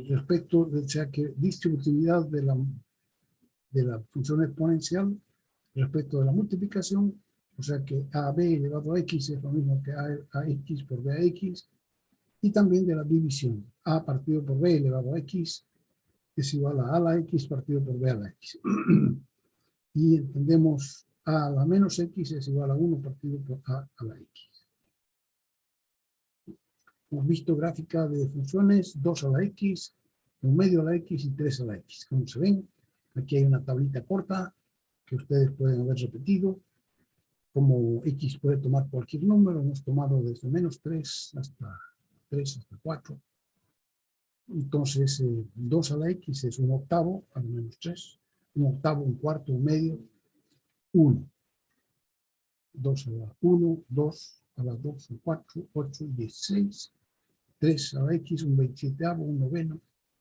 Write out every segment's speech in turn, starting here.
respecto, o sea que distributividad de la función exponencial respecto de la multiplicación, o sea que AB elevado a X es lo mismo que AX por BAX, y también de la división, A partido por B elevado a X es igual a la X partido por B a la X. Y entendemos A a la menos X es igual a 1 partido por A a la X. Hemos visto gráfica de funciones 2 a la X, 1 medio a la X y 3 a la X. Como se ven, aquí hay una tablita corta que ustedes pueden haber repetido. Como X puede tomar cualquier número, hemos tomado desde menos 3 hasta 3 hasta 4. Entonces, 2 a la X es 1 octavo a la menos 3. 1 octavo, 1 cuarto, 1 medio, 1. 2 a la 1, 2 a la 2, 4, 8, 16. 3 a la X, un 27avo, un noveno,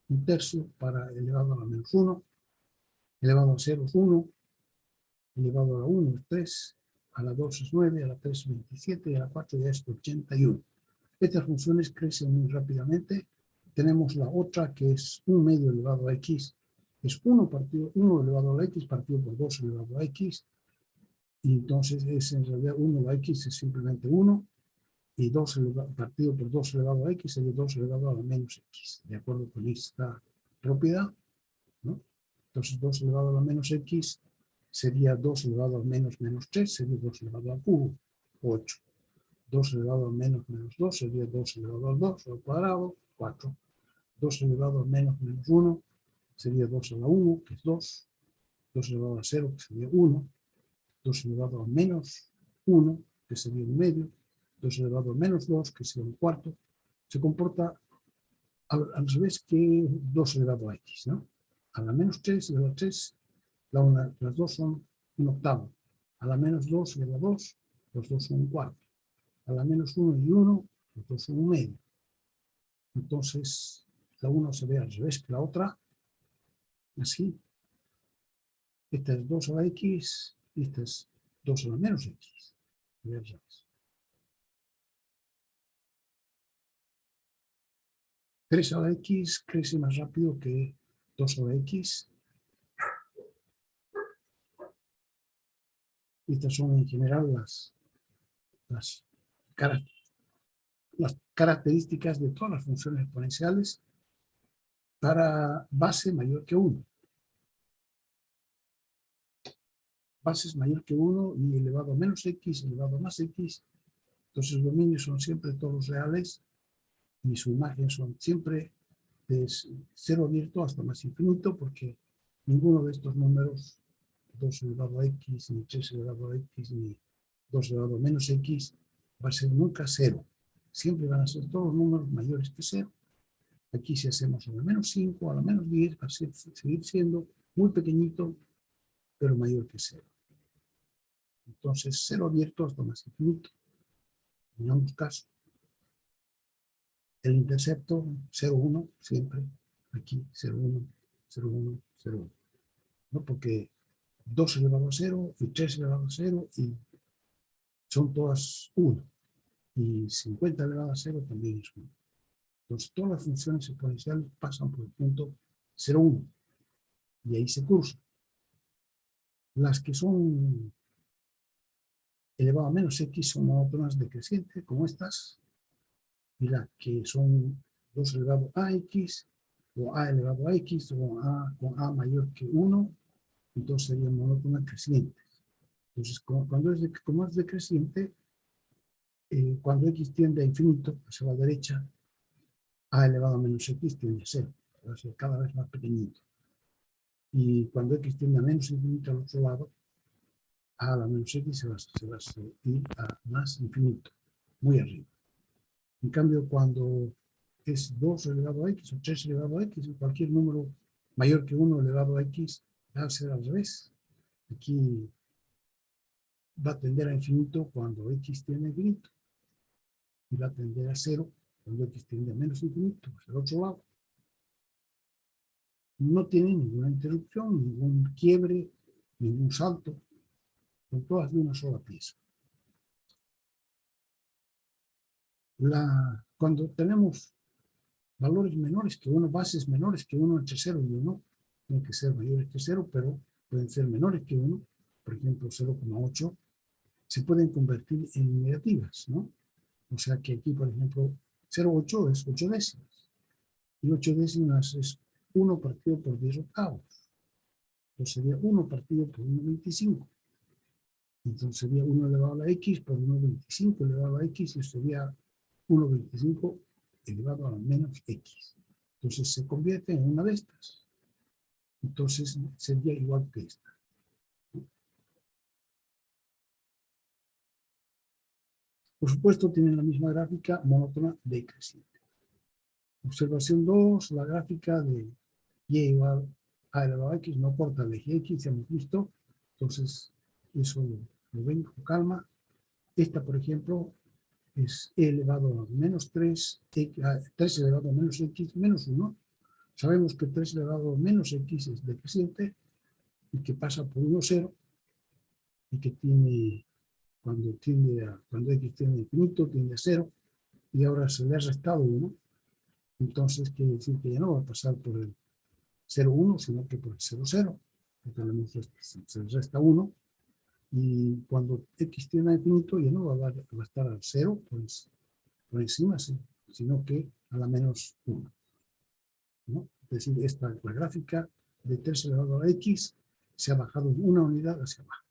un tercio para elevado a la menos 1. Elevado a 0 es 1. Elevado a la 1 es 3. A la 2 es 9, a la 3 es 27 y a la 4 ya es 81. Estas funciones crecen muy rápidamente. Tenemos la otra que es 1 medio elevado a X. Es 1 elevado a la X partido por 2 elevado a X. Y entonces es en realidad 1 a la X es simplemente 1. Y 2 partido por 2 elevado a X sería 2 elevado a la menos X. De acuerdo con esta propiedad, ¿no? Entonces 2 elevado a la menos X sería 2 elevado a menos 3, sería 2 elevado al cubo, 8. 2 elevado a menos 2 sería 2 elevado al 2 al cuadrado, 4. 2 elevado a menos 1 sería 2 a la 1, que es 2. 2 elevado a 0, que sería 1. 2 elevado a menos 1, que sería 1 medio. 2 elevado a menos 2, que sería 1 cuarto. Se comporta al revés que 2 elevado a X, ¿no? A la menos 3 elevado a 3, las dos son 1 octavo. A la menos 2 elevado a 2, los dos son 1 cuarto. A la menos 1 y 1, los dos son 1 medio. Entonces, la una se ve al revés que la otra, así. Esta es 2 a la X, y esta es 2 a la menos X. Se ve al revés. 3 a la X crece más rápido que 2 a la X. Estas son en general las características de todas las funciones exponenciales para base mayor que 1. Base es mayor que 1 y elevado a menos X, elevado a más X. Entonces los dominios son siempre todos reales y su imagen son siempre de 0 abierto hasta más infinito, porque ninguno de estos números, 2 elevado a X, ni 3 elevado a X, ni 2 elevado a menos X, va a ser nunca 0. Siempre van a ser todos números mayores que 0. Aquí si hacemos a la menos 5, a la menos 10, va a seguir siendo muy pequeñito, pero mayor que 0. Entonces 0 abierto hasta más infinito. En ambos casos. El intercepto 0,1 siempre, aquí 0,1, 0,1, 0,1. ¿No? Porque 2 elevado a 0 y 3 elevado a 0 y son todas 1. Y 50 elevado a 0 también es 1. Entonces todas las funciones exponenciales pasan por el punto 0,1 y ahí se cursan. Las que son elevado a menos X son monótonas decrecientes, como estas, y las que son 2 elevado a X, o A elevado a X, o A con A mayor que 1, entonces serían monótonas crecientes. Entonces, como es decreciente, cuando X tiende a infinito, hacia la derecha, A elevado a menos X tiende a 0, va a ser cada vez más pequeñito. Y cuando X tiende a menos infinito al otro lado, A la menos X se va a ir a más infinito, muy arriba. En cambio, cuando es 2 elevado a X o 3 elevado a X, o cualquier número mayor que 1 elevado a X, va a ser al revés. Aquí va a tender a infinito cuando X tiende a infinito. Y va a tender a 0 cuando X tiende a menos infinito, hacia el otro lado. No tiene ninguna interrupción, ningún quiebre, ningún salto. Son todas de una sola pieza. Cuando tenemos valores menores que 1, bases menores que 1 entre 0 y 1, tienen que ser mayores que 0, pero pueden ser menores que 1, por ejemplo 0,8, se pueden convertir en negativas, ¿no? O sea que aquí, por ejemplo, 0,8 es 8 décimas, y 8 décimas es 1 partido por 10 octavos, entonces sería 1 partido por 1,25. Entonces sería 1 elevado a la x por 1,25 elevado a x, y sería 1,25 elevado a la menos x. Entonces se convierte en una de estas. Entonces sería igual que esta. Por supuesto, tienen la misma gráfica monótona decreciente. Observación 2, la gráfica de y igual a elevado a x no corta el eje x, ya hemos visto. Entonces, eso lo ven con calma. Esta, por ejemplo, es e elevado a menos 3, 3 elevado a menos x menos 1. Sabemos que 3 elevado a menos x es decreciente y que pasa por 1, 0, y que tiene, cuando x tiende a infinito, tiende a 0, y ahora se le ha restado 1, entonces quiere decir que ya no va a pasar por el 0, 1, sino que por el 0, 0, porque se le resta 1, y cuando x tiende a infinito ya no va a estar al 0 por encima, sino que a la menos 1, ¿no? Es decir, la gráfica de 3 elevado a x se ha bajado una unidad hacia abajo.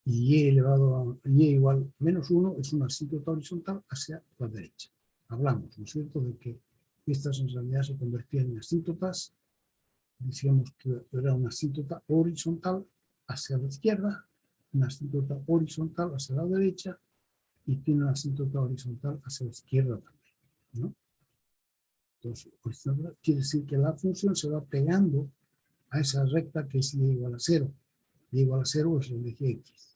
Y y elevado a y igual menos 1 es una asíntota horizontal hacia la derecha. Hablamos, ¿no es cierto?, de que estas en realidad se convertían en asíntotas. Decíamos que era una asíntota horizontal hacia la izquierda, una asíntota horizontal hacia la derecha, y tiene una asíntota horizontal hacia la izquierda también, ¿no? Entonces, horizontal quiere decir que la función se va pegando a esa recta que es y igual a 0. Y igual a 0 es el eje x.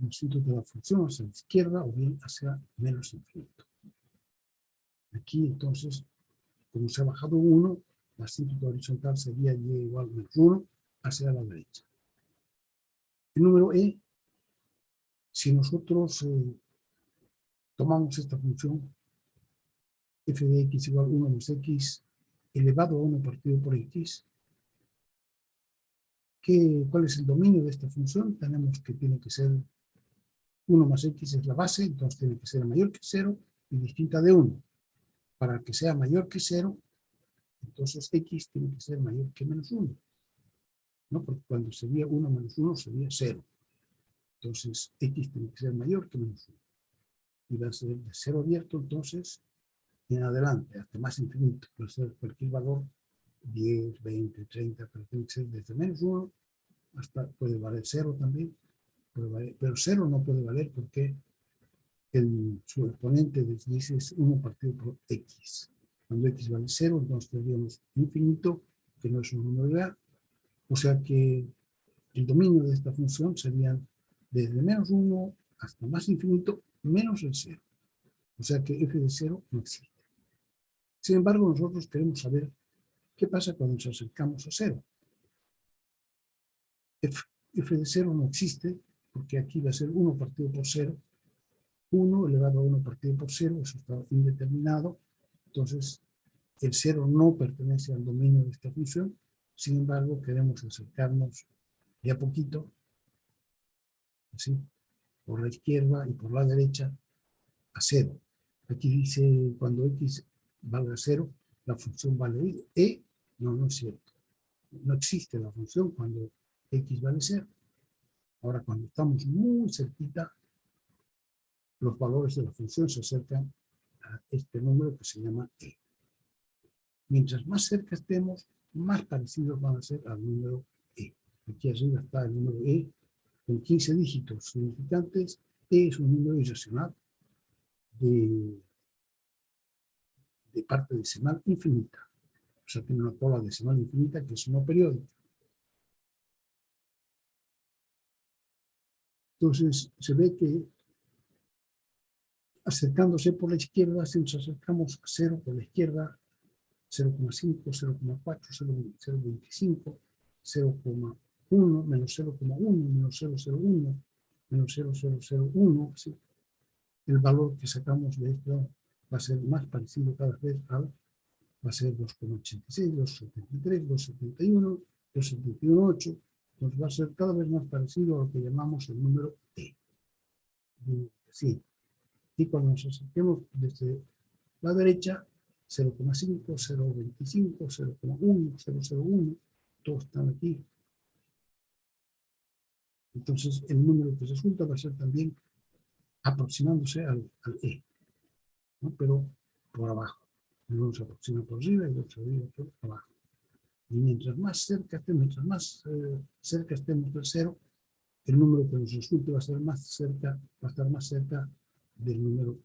El asíntota de la función hacia la izquierda o bien hacia menos infinito. Aquí, entonces, como se ha bajado 1, la asíntota horizontal sería y igual a menos 1 hacia la derecha. El número e, si nosotros tomamos esta función f de x igual a 1 más x elevado a 1 partido por x, ¿cuál es el dominio de esta función? Tenemos que tiene que ser 1 más x es la base, entonces tiene que ser mayor que 0 y distinta de 1. Para que sea mayor que 0, entonces x tiene que ser mayor que menos 1, ¿no? Porque cuando sería 1 menos 1 sería 0. Entonces x tiene que ser mayor que menos 1. Y va a ser de 0 abierto, entonces, en adelante, hasta más infinito. Puede ser cualquier valor, 10, 20, 30, pero tiene que ser desde menos 1 hasta, puede valer 0 también, pero 0 no puede valer porque su exponente dice es 1 partido por x. Cuando x vale 0, entonces tendríamos infinito, que no es un número real. O sea que el dominio de esta función sería desde menos 1 hasta más infinito menos el 0. O sea que f de 0 no existe. Sin embargo, nosotros queremos saber qué pasa cuando nos acercamos a 0. F de 0 no existe porque aquí va a ser 1 partido por 0. 1 elevado a 1 partido por 0, eso está indeterminado. Entonces, el 0 no pertenece al dominio de esta función. Sin embargo, queremos acercarnos de a poquito, así, por la izquierda y por la derecha, a 0. Aquí dice, cuando x valga 0, la función vale e. No, no es cierto. No existe la función cuando x vale 0. Ahora, cuando estamos muy cerquita, los valores de la función se acercan a este número que se llama e. Mientras más cerca estemos, más parecidos van a ser al número e. Aquí arriba está el número e con 15 dígitos significantes. E es un número irracional de parte decimal infinita. O sea, tiene una cola decimal infinita que es no periódica. Entonces, se ve que acercándose por la izquierda, si nos acercamos a 0 por la izquierda, 0,5, 0,4, 0,25, 0,1, menos 0,1, menos 0,01, menos 0,001, ¿sí? El valor que sacamos de esto va a ser más parecido cada vez al, va a ser 2,86, 2,73, 2,71, 2,718, nos va a ser cada vez más parecido a lo que llamamos el número E. Sí. Y cuando nos acerquemos desde la derecha, 0,5, 0,25, 0,1, 0,01, todos están aquí. Entonces el número que resulta va a ser también aproximándose al E, ¿no? Pero por abajo. Uno se aproxima por arriba y el otro por abajo. Y mientras más cerca estemos del cero, el número que nos resulte va a estar más cerca del número.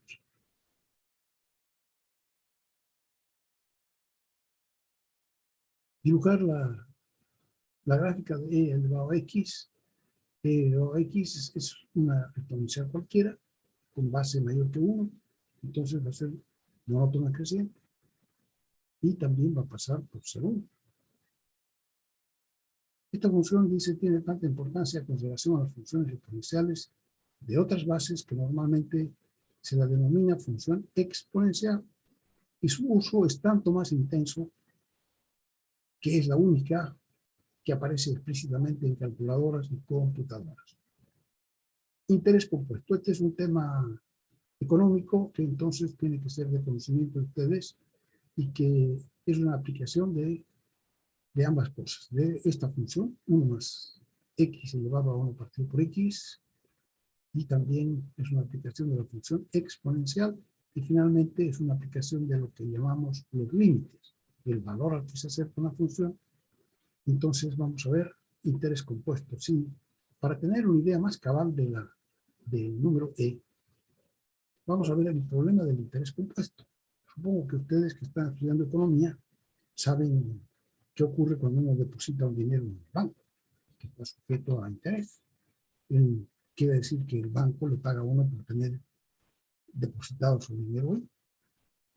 Dibujar la gráfica de E elevado a X. E elevado a X es una exponencial cualquiera, con base mayor que 1, entonces va a ser monótona creciente, y también va a pasar por 0,1. Esta función, dice, tiene tanta importancia en consideración a las funciones exponenciales de otras bases que normalmente se la denomina función exponencial, y su uso es tanto más intenso que es la única que aparece explícitamente en calculadoras y computadoras. Interés compuesto. Este es un tema económico que entonces tiene que ser de conocimiento de ustedes y que es una aplicación de ambas cosas, de esta función, 1 más x elevado a 1 partido por x, y también es una aplicación de la función exponencial, y finalmente es una aplicación de lo que llamamos los límites, el valor al que se acerca una función. Entonces vamos a ver interés compuesto. Sí, para tener una idea más cabal del número E, vamos a ver el problema del interés compuesto. Supongo que ustedes que están estudiando economía saben qué ocurre cuando uno deposita un dinero en el banco, que está sujeto a interés. Quiere decir que el banco le paga a uno por tener depositado su dinero ahí.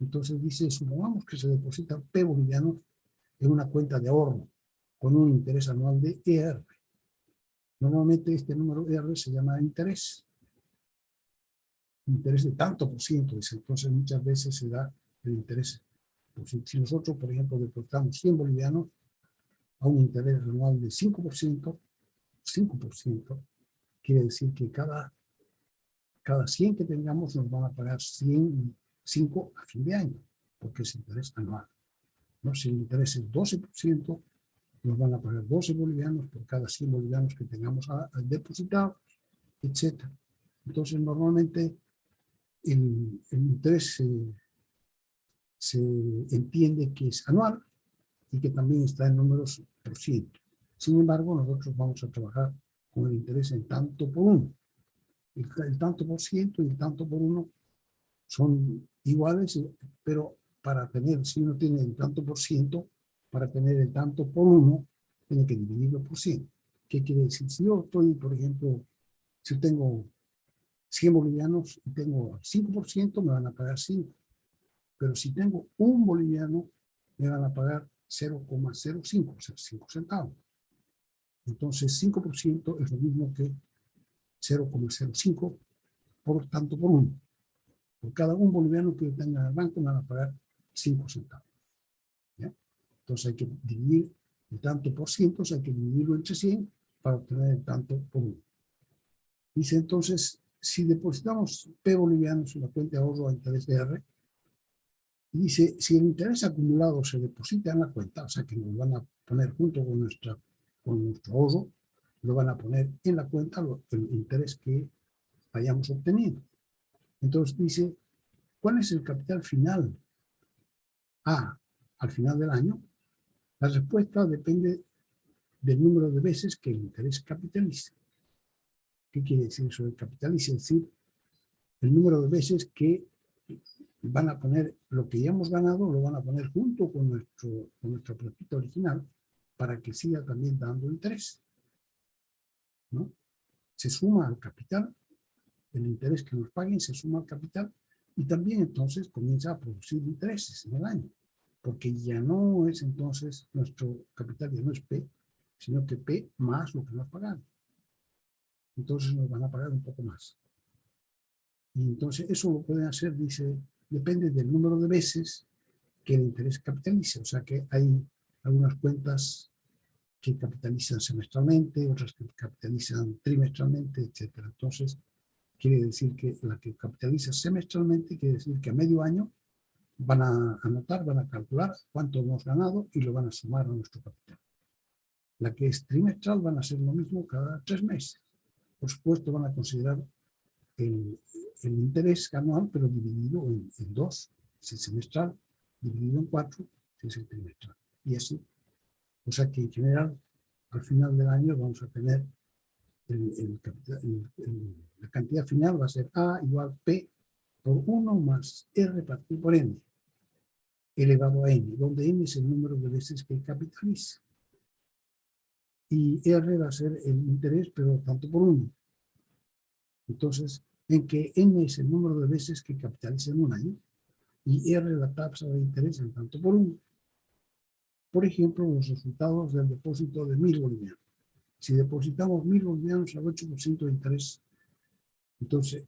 Entonces dice, supongamos que se depositan P bolivianos en una cuenta de ahorro con un interés anual de ER. Normalmente este número ER se llama interés de tanto por ciento, dice. Entonces muchas veces se da el interés. Pues si nosotros, por ejemplo, depositamos 100 bolivianos a un interés anual de 5%, quiere decir que cada 100 que tengamos nos van a pagar 5 a fin de año, porque es interés anual, ¿no? Si el interés es 12%, nos van a pagar 12 bolivianos por cada 100 bolivianos que tengamos depositados, etc. Entonces, normalmente el interés se entiende que es anual y que también está en números por ciento. Sin embargo, nosotros vamos a trabajar con el interés en tanto por uno. El tanto por ciento y el tanto por uno son iguales, pero para tener, si uno tiene el tanto por ciento, para tener el tanto por uno, tiene que dividirlo por 100. ¿Qué quiere decir? Si yo estoy, por ejemplo, si tengo 100 bolivianos y tengo 5%, me van a pagar 5. Pero si tengo un boliviano, me van a pagar 0,05, o sea, 5 centavos. Entonces, 5% es lo mismo que 0,05 por tanto por uno. Por cada un boliviano que yo tenga en el banco me van a pagar 5 centavos. ¿Ya? Entonces hay que dividir el tanto por ciento, hay que dividirlo entre 100 para obtener el tanto por uno. Dice entonces, si depositamos P bolivianos en la cuenta de ahorro a interés de R, dice, si el interés acumulado se deposita en la cuenta, o sea que nos van a poner junto con nuestro ahorro, lo van a poner en la cuenta el interés que hayamos obtenido. Entonces dice, ¿cuál es el capital final al final del año? La respuesta depende del número de veces que el interés capitalice. ¿Qué quiere decir eso de capitalice? Es decir, el número de veces que van a poner lo que ya hemos ganado, lo van a poner junto con nuestra platita original para que siga también dando interés, ¿no? Se suma al capital, el interés que nos paguen se suma al capital y también entonces comienza a producir intereses en el año, porque ya no es entonces nuestro capital, ya no es P, sino que P más lo que nos pagaron. Entonces nos van a pagar un poco más. Y entonces eso lo pueden hacer, dice, depende del número de veces que el interés capitalice. O sea que hay algunas cuentas que capitalizan semestralmente, otras que capitalizan trimestralmente, etc. Entonces, quiere decir que la que capitaliza semestralmente, quiere decir que a medio año van a anotar, van a calcular cuánto hemos ganado y lo van a sumar a nuestro capital. La que es trimestral van a hacer lo mismo cada 3 meses. Por supuesto, van a considerar el interés anual, pero dividido en 2, si es semestral, dividido en 4, si es el trimestral. Y así. O sea que en general, al final del año vamos a tener la cantidad final va a ser A igual P por 1 más R partido por N, elevado a N, donde N es el número de veces que capitaliza. Y R va a ser el interés, pero tanto por 1. Entonces, en que N es el número de veces que capitaliza en un año, y R la tasa de interés en tanto por 1. Por ejemplo, los resultados del depósito de 1.000 bolivianos. Si depositamos 1.000 bolivianos al 8% de interés, entonces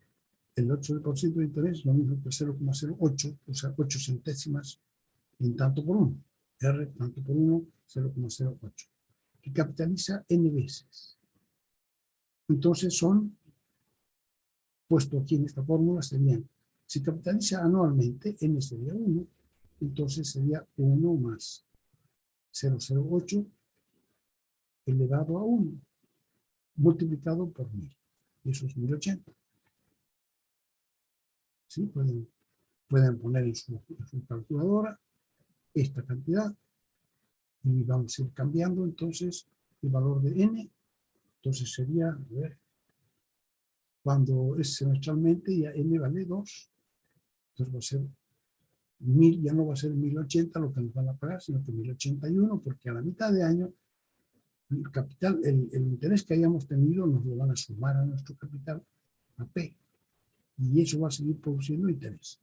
el 8% de interés es lo mismo que 0,08, o sea, 8 centésimas en tanto por 1. R tanto por 1, 0,08. Que capitaliza N veces. Entonces son, puesto aquí en esta fórmula, serían, si capitaliza anualmente, N sería 1, entonces sería 1 más 0,08 elevado a 1, multiplicado por 1.000. Y eso es 1.080. ¿Sí? Pueden poner en su calculadora esta cantidad y vamos a ir cambiando entonces el valor de N. Entonces sería, a ver, cuando es semestralmente ya N vale 2, entonces va a ser 1.000, ya no va a ser 1.080 lo que nos van a pagar, sino que 1.081, porque a la mitad de año el capital, el interés que hayamos tenido nos lo van a sumar a nuestro capital, a P, y eso va a seguir produciendo interés.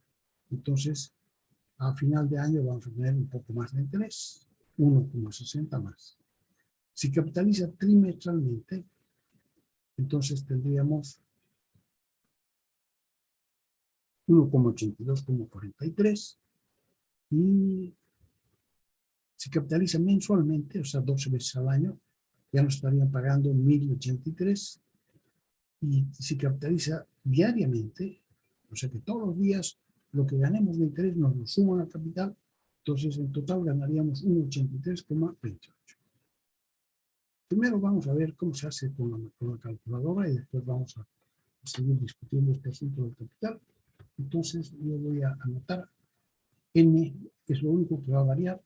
Entonces, a final de año vamos a tener un poco más de interés, 1,60 más. Si capitaliza trimestralmente, entonces tendríamos 1,82,43 y si capitaliza mensualmente, o sea, 12 veces al año, ya nos estarían pagando 1.083 y si capitaliza diariamente, o sea que todos los días lo que ganemos de interés nos lo suman al capital, entonces en total ganaríamos 1,83,28. Primero vamos a ver cómo se hace con la calculadora y después vamos a seguir discutiendo este asunto del capital. Entonces yo voy a anotar N es lo único que va a variar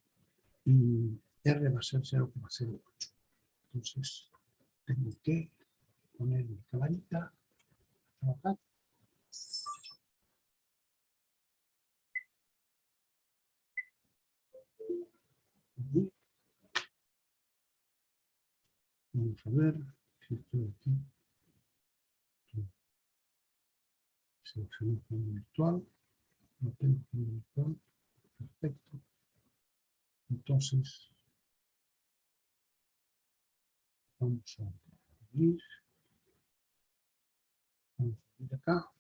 y R va a ser 0,08. Entonces tengo que poner mi camarita, trabajar. Y vamos a ver si estoy aquí. Selecciono fondo virtual. No tengo fondo virtual. Perfecto. Entonces vamos a abrir. Vamos a ir acá.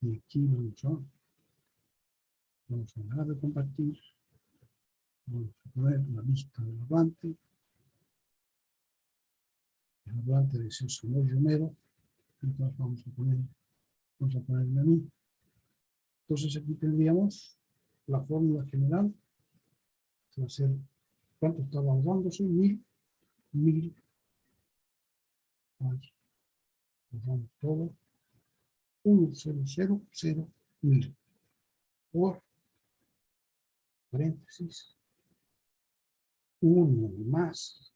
Y aquí vamos a dejar de compartir. Vamos a poner la lista del hablante. El hablante de Samuel Romero. Entonces vamos a ponerle a mí. Entonces aquí tendríamos la fórmula general. Que va a ser, ¿cuánto estaba ahogándose? 1.000. Ahogamos todo. 1,000 por paréntesis 1 más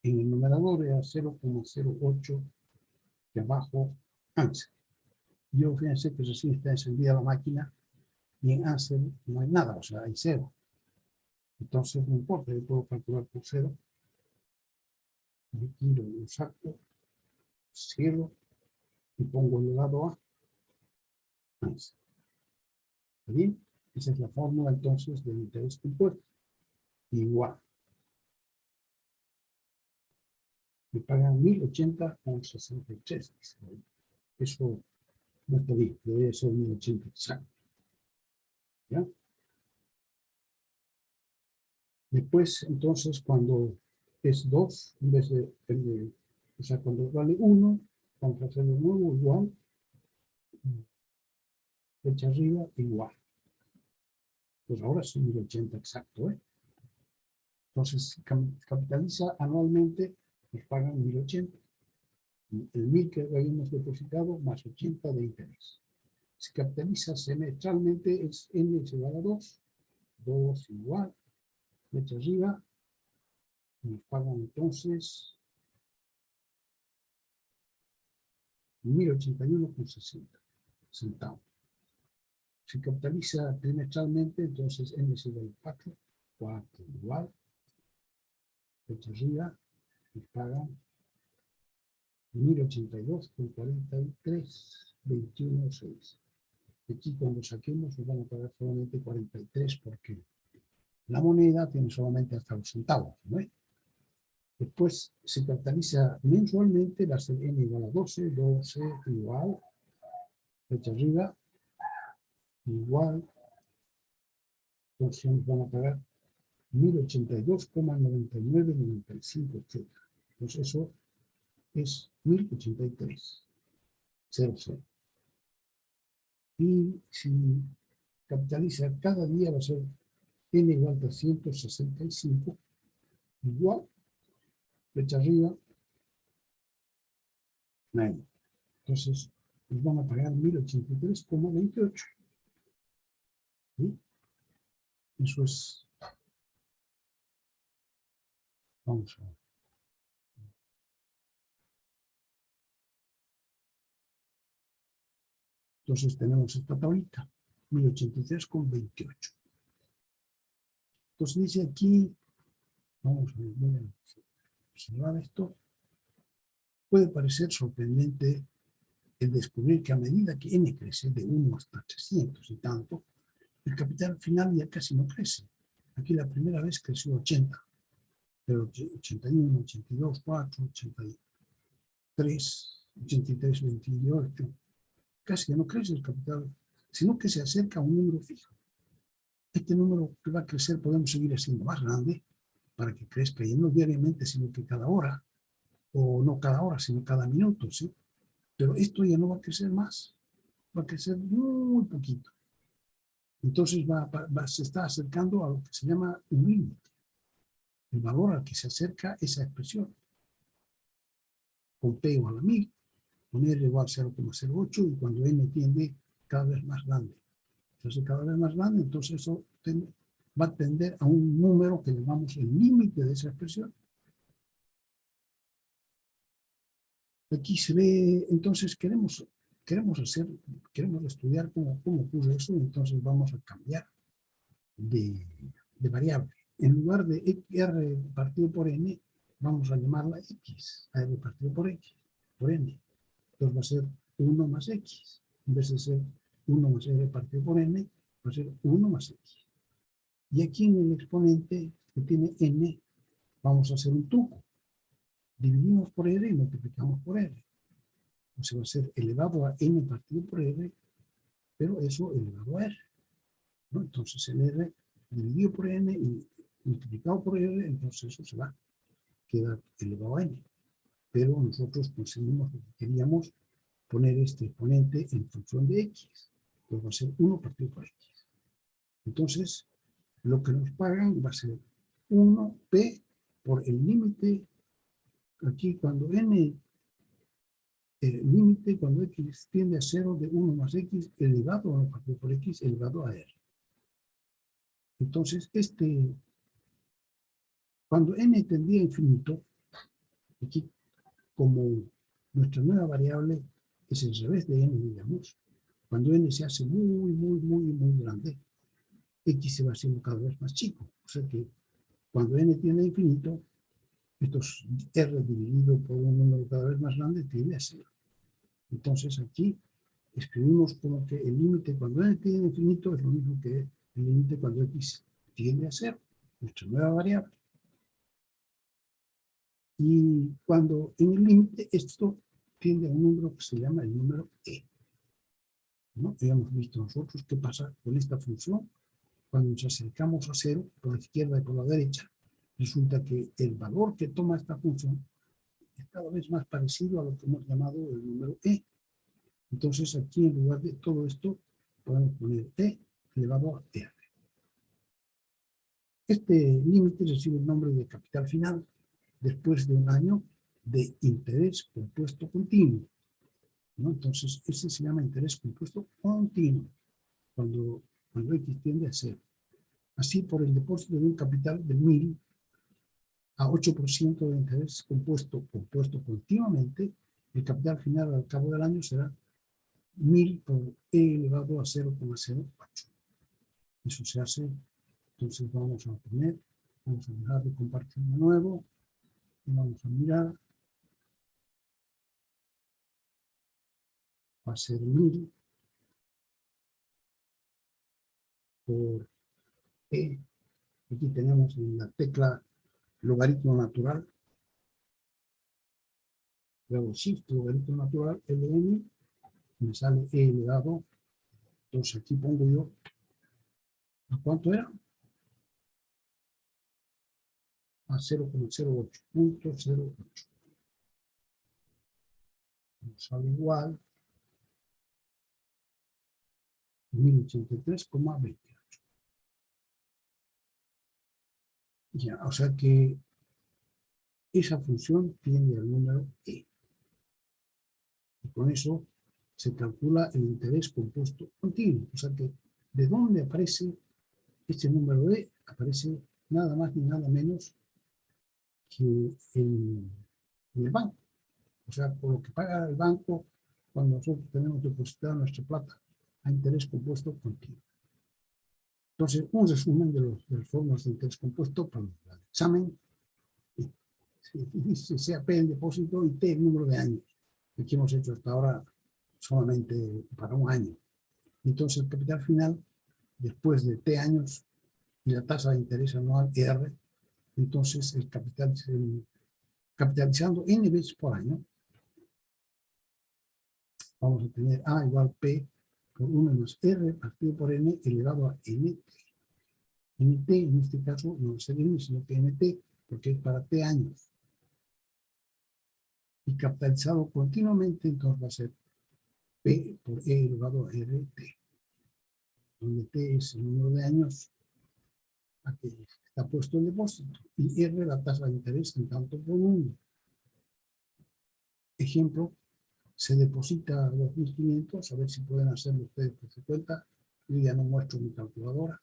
en el numerador era 0,08 de abajo ANSER. Yo fíjense que recién está encendida la máquina y en ANSER no hay nada, o sea, hay 0. Entonces no importa, yo puedo calcular por 0. Retiro y lo saco, 0 y pongo elevado a ANSER. ¿Está bien? Esa es la fórmula entonces del interés compuesto. Igual. me pagan 1080,63. Eso no está bien, debería ser 1080 exacto. ¿Ya? Después, entonces, cuando es 2, en vez de, o sea, cuando vale 1, vamos a hacer de nuevo igual, flecha arriba, igual. Pues ahora es 1080 exacto, ¿eh? Entonces, capitaliza anualmente, nos pagan 1080. El 1000 que habíamos depositado más 80 de interés. Se capitaliza semestralmente, es n es igual a 2, 2 igual, flecha arriba, nos pagan entonces 1081,60 centavos. Se capitaliza trimestralmente, entonces n es igual a 4, 4 igual, flecha arriba, nos pagan 1082,43, 21,6. Aquí cuando saquemos nos van a pagar solamente 43 porque la moneda tiene solamente hasta los centavos, ¿no? Después se capitaliza mensualmente, va a ser n igual a 12, 12 igual, flecha arriba, igual, entonces nos van a pagar 1082,9995, etc. Entonces eso es 1083, 00. Y si capitaliza cada día va a ser n igual a 365, igual, flecha arriba, 9. Entonces nos van a pagar 1083,28. ¿Sí? Eso es. Vamos a ver. Entonces tenemos esta tablita, 1083,28. Entonces dice aquí, vamos a ver, voy a observar esto. Puede parecer sorprendente el descubrir que a medida que n crece de 1 hasta 300 y tanto, el capital final ya casi no crece. Aquí la primera vez creció 80, pero 81, 82, 4, 83, 83, 28, casi ya no crece el capital, sino que se acerca a un número fijo. Este número que va a crecer podemos seguir haciendo más grande para que crezca, y no diariamente, sino que cada hora, o no cada hora, sino cada minuto, ¿sí? Pero esto ya no va a crecer más, va a crecer muy poquito. Entonces se está acercando a lo que se llama un límite, el valor al que se acerca esa expresión. Con P igual a 1000, con R igual a 0,08, y cuando N tiende cada vez más grande. Entonces cada vez más grande, entonces eso va a tender a un número que llamamos el límite de esa expresión. Aquí se ve, entonces queremos estudiar cómo ocurre eso, entonces vamos a cambiar de variable. En lugar de R partido por N, vamos a llamarla X, a R partido por X, por N. Entonces va a ser 1 más X. En vez de ser 1 más R partido por N, va a ser 1 más X. Y aquí en el exponente que tiene N, vamos a hacer un truco. Dividimos por R y multiplicamos por R. O sea, va a ser elevado a N partido por R, pero eso elevado a R, ¿no? Entonces el R dividido por N y multiplicado por R, entonces eso se va a quedar elevado a N. Pero nosotros conseguimos lo que queríamos, poner este exponente en función de X. Pues va a ser 1 partido por X. Entonces, lo que nos pagan va a ser 1P por el límite, aquí cuando N, límite cuando X tiende a 0 de 1 más X elevado a 1 partido por X elevado a R. Entonces, cuando N tendía a infinito, aquí como nuestra nueva variable es el revés de N, digamos, cuando N se hace muy grande, X se va haciendo cada vez más chico. O sea que cuando N tiende a infinito, estos R dividido por un número cada vez más grande tiende a 0. Entonces aquí escribimos como que el límite cuando N tiende a infinito es lo mismo que el límite cuando X tiende a 0, nuestra nueva variable. Y cuando en el límite esto tiende a un número que se llama el número e, ¿no? Ya hemos visto nosotros qué pasa con esta función cuando nos acercamos a cero por la izquierda y por la derecha. Resulta que el valor que toma esta función es cada vez más parecido a lo que hemos llamado el número e. Entonces aquí en lugar de todo esto podemos poner e elevado a r. Este límite recibe el nombre de capital final después de un año de interés compuesto continuo, ¿no? Entonces ese se llama interés compuesto continuo cuando X tiende a cero. Así, por el depósito de un capital de 1000 a 8% de interés compuesto continuamente, el capital final al cabo del año será 1000 por e elevado a 0,08. Eso se hace, entonces vamos a poner, vamos a dejar de compartir de nuevo y vamos a mirar. Va a ser 1000 por e. Aquí tenemos en la tecla logaritmo natural, luego shift logaritmo natural, ln, me sale e elevado. Entonces aquí pongo yo, ¿a cuánto era? A 0,08, nos sale igual 1083,28. Ya, o sea que esa función tiene el número e. Y con eso se calcula el interés compuesto continuo. O sea que de dónde aparece este número e, aparece nada más ni nada menos que en el banco. O sea, por lo que paga el banco cuando nosotros tenemos depositada nuestra plata a interés compuesto continuo. Entonces, un resumen de las formas de interés compuesto para el examen. Dice sea P el depósito y T el número de años. Aquí hemos hecho hasta ahora solamente para un año. Entonces, el capital final, después de T años y la tasa de interés anual R, entonces el capital, capitalizando N veces por año, vamos a tener A igual P por 1 más R partido por N elevado a NT. NT en este caso no es el N, sino que NT, porque es para T años. Y capitalizado continuamente, entonces va a ser P por E elevado a RT, donde T es el número de años a que está puesto el depósito y R la tasa de interés en tanto por uno. Ejemplo, se deposita 2.500, a ver si pueden hacerlo ustedes por su cuenta. Yo ya no muestro mi calculadora.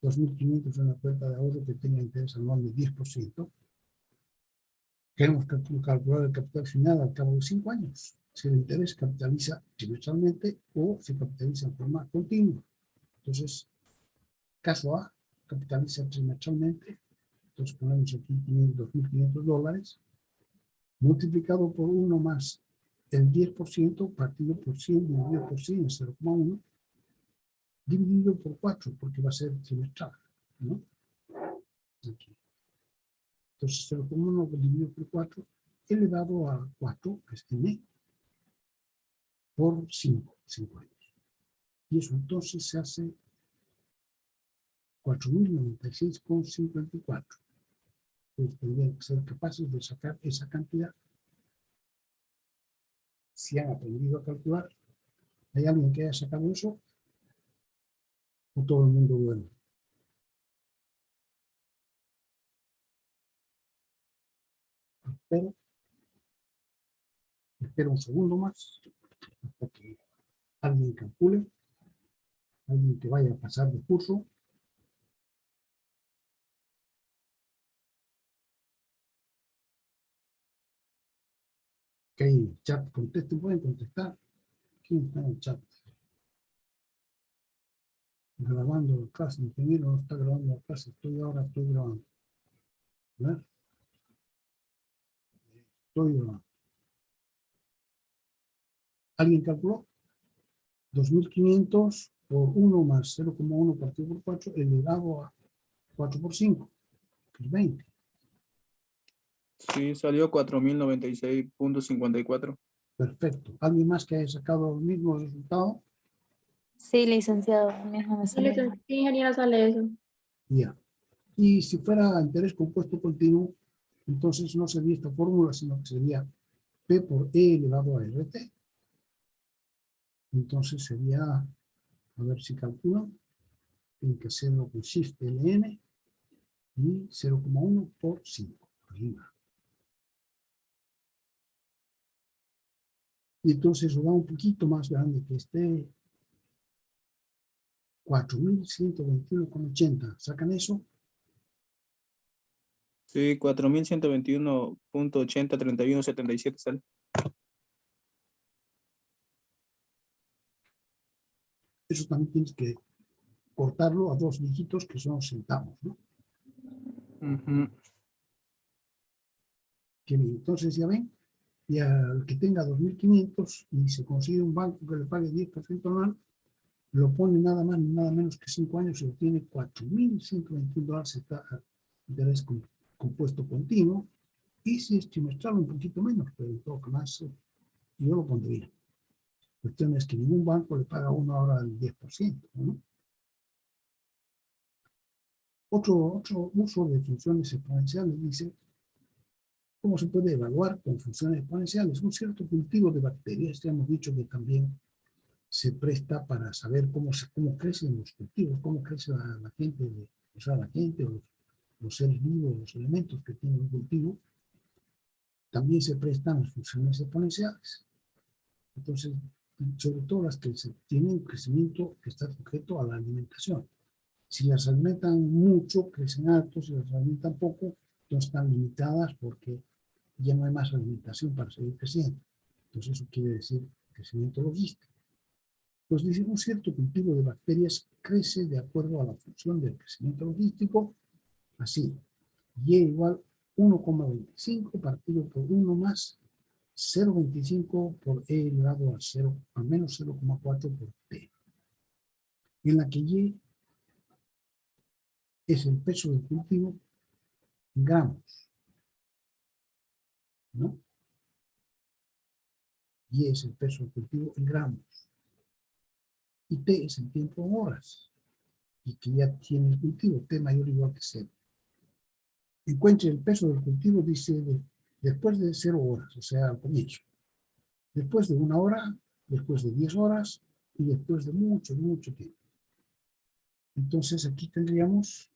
2.500 es una cuenta de ahorro que tenga interés anual de 10%. Queremos calcular el capital final al cabo de 5 años. Si el interés capitaliza trimestralmente o se capitaliza en forma continua. Entonces, caso A, capitaliza trimestralmente. Entonces ponemos aquí $2.500 multiplicado por 1 más el 10% partido por 100 dividido por 100 es 0,1 dividido por 4 porque va a ser trimestral, ¿no? Aquí. Entonces 0,1 dividido por 4 elevado a 4, que es n, por 5 años. Y eso entonces se hace 4.096,54. Entonces tendrían que ser capaces de sacar esa cantidad. Si han aprendido a calcular, ¿hay alguien que haya sacado eso? ¿O todo el mundo duerme? Espero un segundo más hasta que alguien calcule, alguien que vaya a pasar de curso. Que hay en el chat, contesten, pueden contestar. ¿Quién está en el chat? Grabando la clase, ingeniero no está grabando la clase, estoy grabando. ¿Verdad? Estoy grabando. ¿Alguien calculó? 2.500 por 1 más 0,1 partido por 4 elevado a 4 por 5, que es 20. Sí, salió 4096.54. Perfecto. ¿Alguien más que haya sacado el mismo resultado? Sí, licenciado, mismo me Sí, salió. sí, ingeniera, sale eso. Ya. Y si fuera interés compuesto continuo, entonces no sería esta fórmula, sino que sería P por E elevado a RT. Entonces sería, a ver si calculo, tiene que hacerlo con Shift LN y 0,1 por 5, arriba. Y entonces eso da un poquito más grande que este 4121,80. ¿Sacan eso? Sí, 4121.803177 sale. Eso también tienes que cortarlo a dos dígitos que son centavos, ¿no? Ujú. Que bien, entonces ya ven, y al que tenga 2.500 y se consigue un banco que le pague 10% anual, lo pone nada más ni nada menos que 5 años y obtiene $4.121 de interés compuesto continuo, y si es trimestral un poquito menos, pero en todo caso yo lo pondría. La cuestión es que ningún banco le paga a uno ahora el 10%, ¿no? Otro uso de funciones exponenciales dice, ¿cómo se puede evaluar con funciones exponenciales? Un cierto cultivo de bacterias, ya hemos dicho que también se presta para saber cómo crecen los cultivos, cómo crece la gente, o sea, la gente o los seres vivos, los elementos que tienen un cultivo. También se prestan las funciones exponenciales. Entonces, sobre todo las que tienen un crecimiento que está sujeto a la alimentación. Si las alimentan mucho, crecen alto; si las alimentan poco, entonces están limitadas porque ya no hay más alimentación para seguir creciendo. Entonces eso quiere decir crecimiento logístico. Pues dice, un cierto cultivo de bacterias crece de acuerdo a la función del crecimiento logístico, así, y igual 1,25 partido por 1 más 0,25 por E elevado a menos 0,4 por T, en la que Y es el peso del cultivo en gramos, ¿no? Y es el peso del cultivo en gramos. Y T es el tiempo en horas, y que ya tiene el cultivo, T mayor o igual que 0. Encuentre el peso del cultivo, dice, después de 0 horas, o sea, al comienzo. Después de 1 hora, después de 10 horas y después de mucho, mucho tiempo. Entonces aquí tendríamos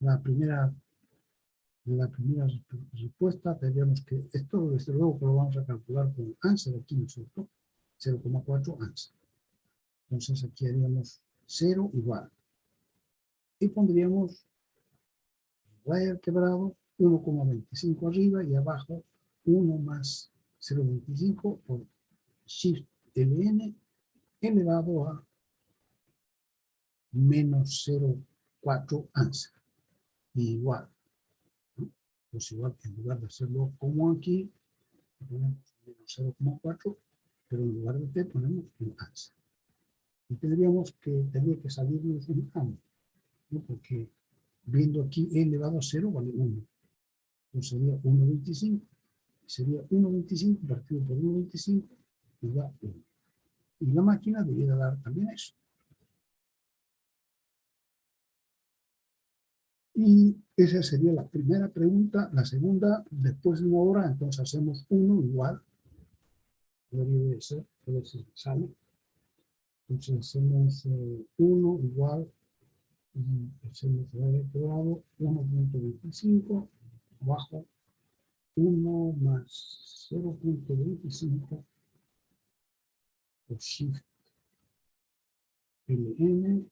la primera respuesta. Tendríamos que, esto desde luego que lo vamos a calcular con ANSER aquí nosotros, 0,4 ANSER. Entonces aquí haríamos 0 igual. Y pondríamos raya quebrado, 1,25 arriba y abajo 1 más 0,25 por Shift LN elevado a menos 0,4 ANSER. Y igual, ¿no? Pues igual, en lugar de hacerlo como aquí, ponemos menos 0,4, pero en lugar de T ponemos un ANSER. Y tendría que salirnos un cambio, ¿no? Porque viendo aquí E elevado a 0 vale 1. Entonces sería 1,25. Sería 1,25 partido por 1,25 y da 1. Y la máquina debería dar también eso. Y esa sería la primera pregunta. La segunda, después de 1 hora, entonces hacemos 1 igual. Debería ser, a ver si sale. Entonces hacemos 1 igual, y hacemos el cuadrado, 1,25 bajo 1 más 0,25 por Shift LN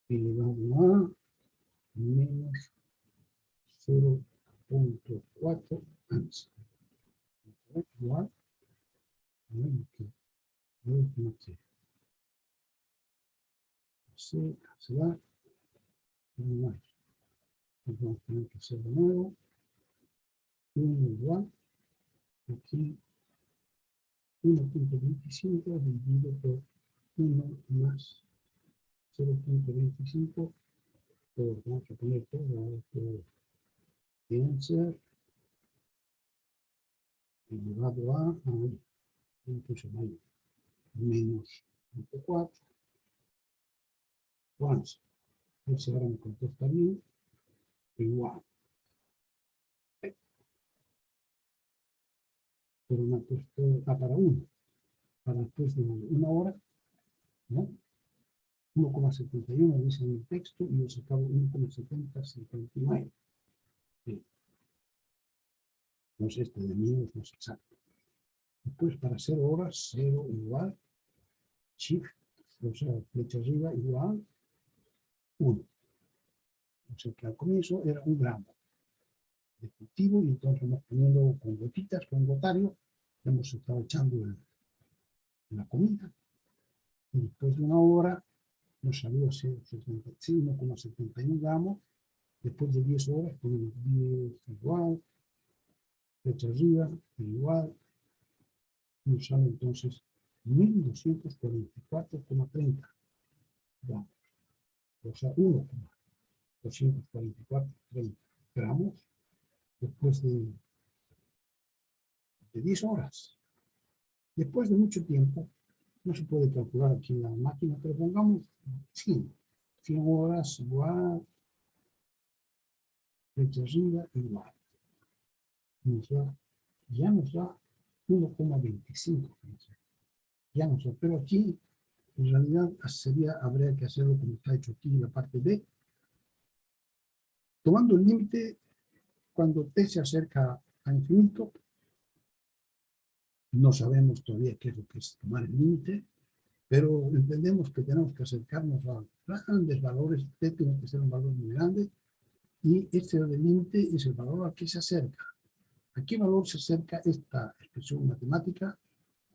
elevado a menos 0,4 ANSER. Igual, a ver cómo que se va, igual. Entonces vamos a tener que hacer de nuevo, 1 igual, aquí 1,25 dividido por 1 más 0,25 por, vamos a poner todo, tiene que ser elevado a entonces vale, menos 4. Once. A ver si ahora me contesta bien. Igual. Pero me ha puesto para 1. Para después de 1 hora, ¿no? 1,71 dice en el texto y yo sacaba 1,7059. Sí. Entonces este de mí es más exacto. Después para 0 horas, 0 igual, shift, o sea, flecha arriba igual, 1. O sea que al comienzo era 1 gramo de cultivo y entonces vamos poniendo con gotitas, con gotario, hemos estado echando la comida y después de 1 hora nos salió a ser 1,71 gramos. Después de 10 horas ponemos 10 igual, flecha arriba igual, nos sale entonces 1244,30 gramos, o sea 1,244,30 gramos después de 10 horas. Después de mucho tiempo, no se puede calcular aquí en la máquina, pero pongamos 100 horas igual, flecha arriba igual. Ya nos da 1,25. Ya nos da, pero aquí en realidad habría que hacerlo como está hecho aquí en la parte B. Tomando el límite, cuando t se acerca a infinito, no sabemos todavía qué es lo que es tomar el límite, pero entendemos que tenemos que acercarnos a grandes valores, t tiene que ser un valor muy grande, y este del límite es el valor al que se acerca. ¿A qué valor se acerca esta expresión matemática?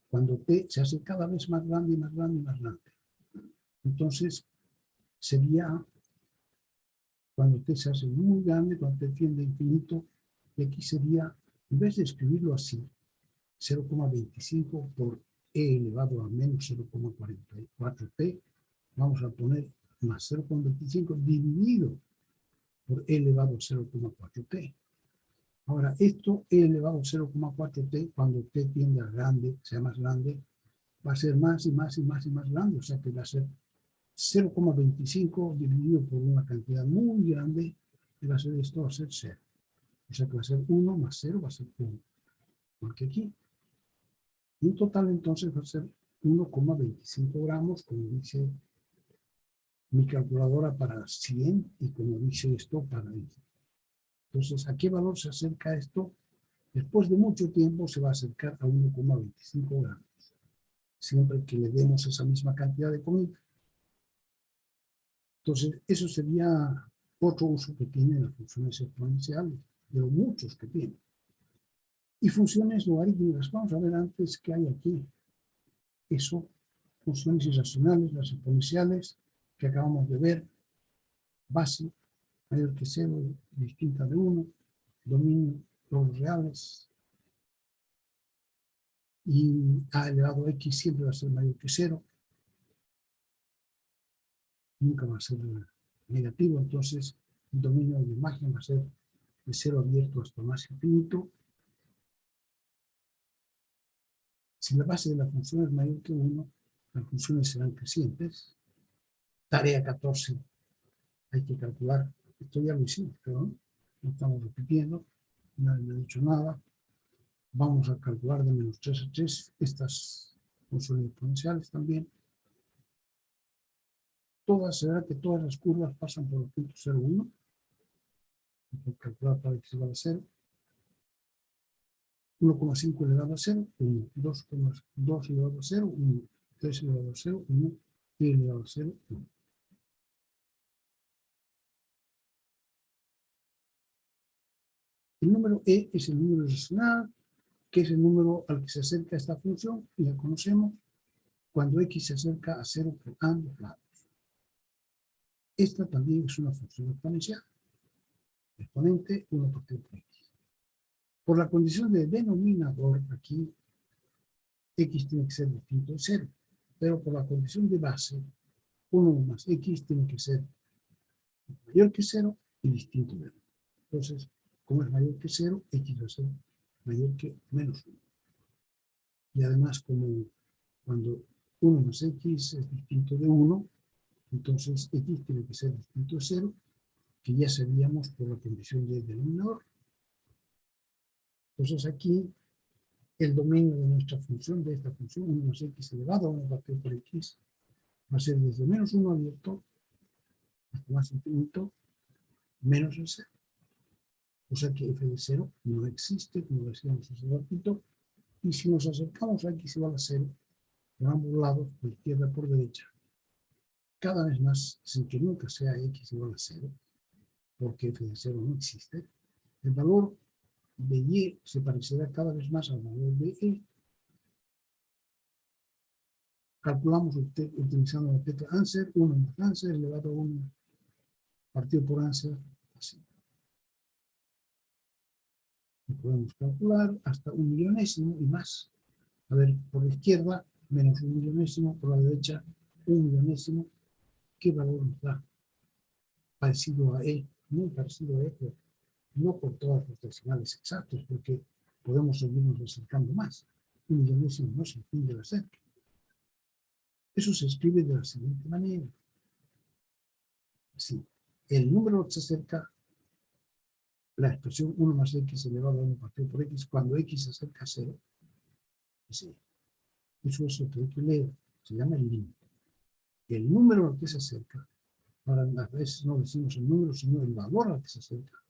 Cuando t se hace cada vez más grande y más grande y más grande. Entonces, sería cuando t se hace muy grande, cuando t tiende a infinito, y aquí sería, en vez de escribirlo así, 0,25 por e elevado a menos 0,44t, vamos a poner más 0,25 dividido por e elevado a 0,4t. Ahora, esto e elevado a 0,4t, cuando t tiende a grande, sea más grande, va a ser más y más y más y más grande, o sea que va a ser 0,25 dividido por una cantidad muy grande, y va a ser esto, va a ser 0. O sea que va a ser 1 más 0 va a ser 1. Porque aquí, en total entonces va a ser 1,25 gramos, como dice mi calculadora para 100 y como dice esto para 20. Entonces, ¿a qué valor se acerca esto? Después de mucho tiempo se va a acercar a 1,25 gramos. Siempre que le demos esa misma cantidad de comida. Entonces, eso sería otro uso que tienen las funciones exponenciales, de los muchos que tienen. Y funciones logarítmicas, vamos a ver antes qué hay aquí. Eso, funciones irracionales, las exponenciales, que acabamos de ver, base, mayor que 0, distinta de 1, dominio, los reales, y a elevado a x siempre va a ser mayor que 0, nunca va a ser negativo, entonces el dominio de la imagen va a ser de 0 abierto hasta más infinito. Si la base de la función es mayor que 1, las funciones serán crecientes. Tarea 14, hay que calcular, esto ya lo hicimos, pero no estamos repitiendo, nadie me ha dicho nada. Vamos a calcular de menos 3 a 3 estas funciones exponenciales también. Será que todas las curvas pasan por el punto 0, 1. Hay que calcular para x igual a 0. 1,5 elevado a 0, 1. 2 elevado a 0, 1. 3 elevado a 0, 1. Y elevado a 0, 1. El número e es el número irracional, que es el número al que se acerca esta función, y la conocemos cuando x se acerca a 0 por ambos lados. Esta también es una función exponencial. Exponente 1 partido por x. Por la condición de denominador, aquí x tiene que ser distinto de 0, pero por la condición de base, 1 más x tiene que ser mayor que 0 y distinto de 1. Entonces, como es mayor que 0, x va a ser mayor que menos 1. Y además, como cuando 1 más x es distinto de 1, entonces x tiene que ser distinto de 0, que ya sabíamos por la condición del denominador. Entonces aquí el dominio de nuestra función, de esta función, 1 más x elevado a 1 partido por x, va a ser desde menos 1 abierto hasta más infinito, menos el 0. O sea que f de 0 no existe, como decíamos hace ratito, y si nos acercamos a x igual a 0, por ambos lados, por izquierda y por derecha, cada vez más, sin que nunca sea x igual a 0, porque f de 0 no existe, el valor de y se parecerá cada vez más al valor de e. Calculamos utilizando la tecla answer, 1 más answer elevado a 1 partido por answer, así. Y podemos calcular hasta 1 millonésimo y más. A ver, por la izquierda, menos 1 millonésimo, por la derecha, 1 millonésimo. ¿Qué valor nos da? Parecido a E, muy parecido a E, pero no por todas las decimales exactos, porque podemos seguirnos acercando más. 1 millonésimo no es el fin de la cerca. Eso se escribe de la siguiente manera. Así, el número que se acerca, la expresión 1 más x elevado a 1 partido por x, cuando x se acerca a 0, es E. Eso es lo que hay que leer, se llama el límite. El número al que se acerca, ahora a veces no decimos el número, sino el valor al que se acerca,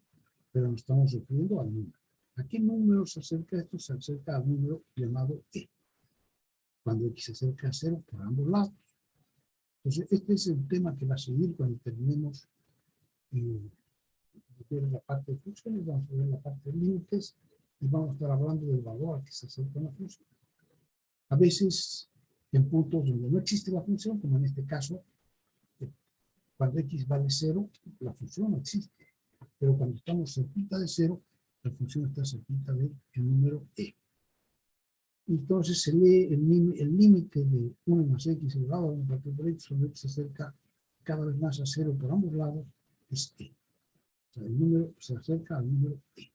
pero nos estamos refiriendo al número. ¿A qué número se acerca esto? Se acerca al número llamado E. Cuando x se acerca a 0 por ambos lados. Entonces, este es el tema que va a seguir cuando terminemos la parte de funciones, vamos a ver la parte de límites y vamos a estar hablando del valor al que se acerca una función. A veces, en puntos donde no existe la función, como en este caso, cuando x vale 0, la función no existe. Pero cuando estamos cerquita de 0, la función está cerquita del número e. Entonces se lee el límite de 1 más x elevado a 1 partido por x, donde x se acerca cada vez más a 0 por ambos lados, es e. O sea, el número se acerca al número e.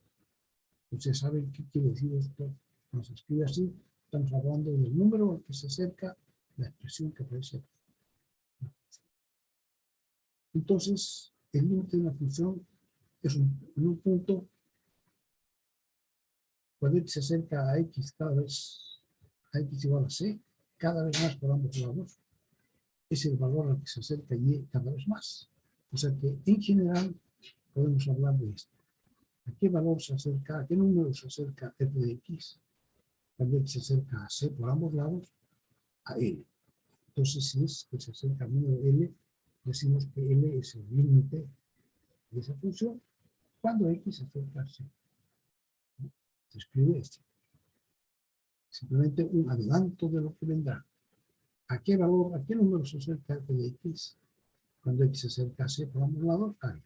Ustedes saben qué quiere decir esto. Cuando se escribe así, estamos hablando del número al que se acerca la expresión que aparece aquí. Entonces, el límite de una función es en un punto, cuando x se acerca a x cada vez, a x igual a c, cada vez más por ambos lados, es el valor al que se acerca y cada vez más. O sea que, en general, podemos hablar de esto. ¿A qué valor se acerca, a qué número se acerca f de x? Cuando x se acerca a c por ambos lados, a l. Entonces, si es que se acerca al número l, decimos que l es el límite de esa función cuando x se acerca a c. Se escribe esto. Simplemente un adelanto de lo que vendrá. ¿A qué valor, a qué número se acerca f de x? Cuando x se acerca a c por ambos lados, a l.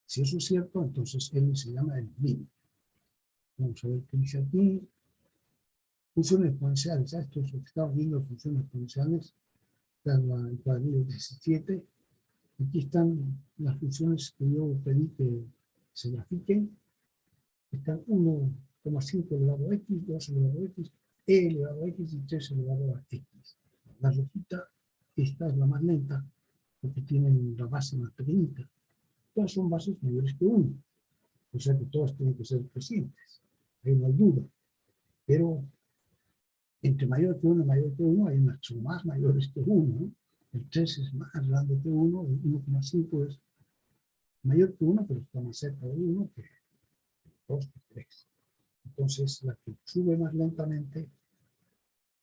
Si eso es cierto, entonces l se llama el límite. Vamos a ver qué dice aquí. Funciones exponenciales. Esto es lo que estamos viendo, funciones exponenciales. Está en el cuadrillo 17. Aquí están las funciones que yo pedí que se grafiquen. Están 1,5 elevado a x, 2 elevado a x, e elevado a x y 3 elevado a x. La rojita, esta es la más lenta, porque tienen la base más pequeñita. Todas son bases mayores que 1. O sea que todas tienen que ser crecientes. Ahí no hay duda. Pero entre mayor que 1 y mayor que 1 hay unas que son más mayores que 1. ¿No? El 3 es más grande que 1, el 1,5 es mayor que 1, pero está más cerca de 1 que 2 que 3. Entonces, la que sube más lentamente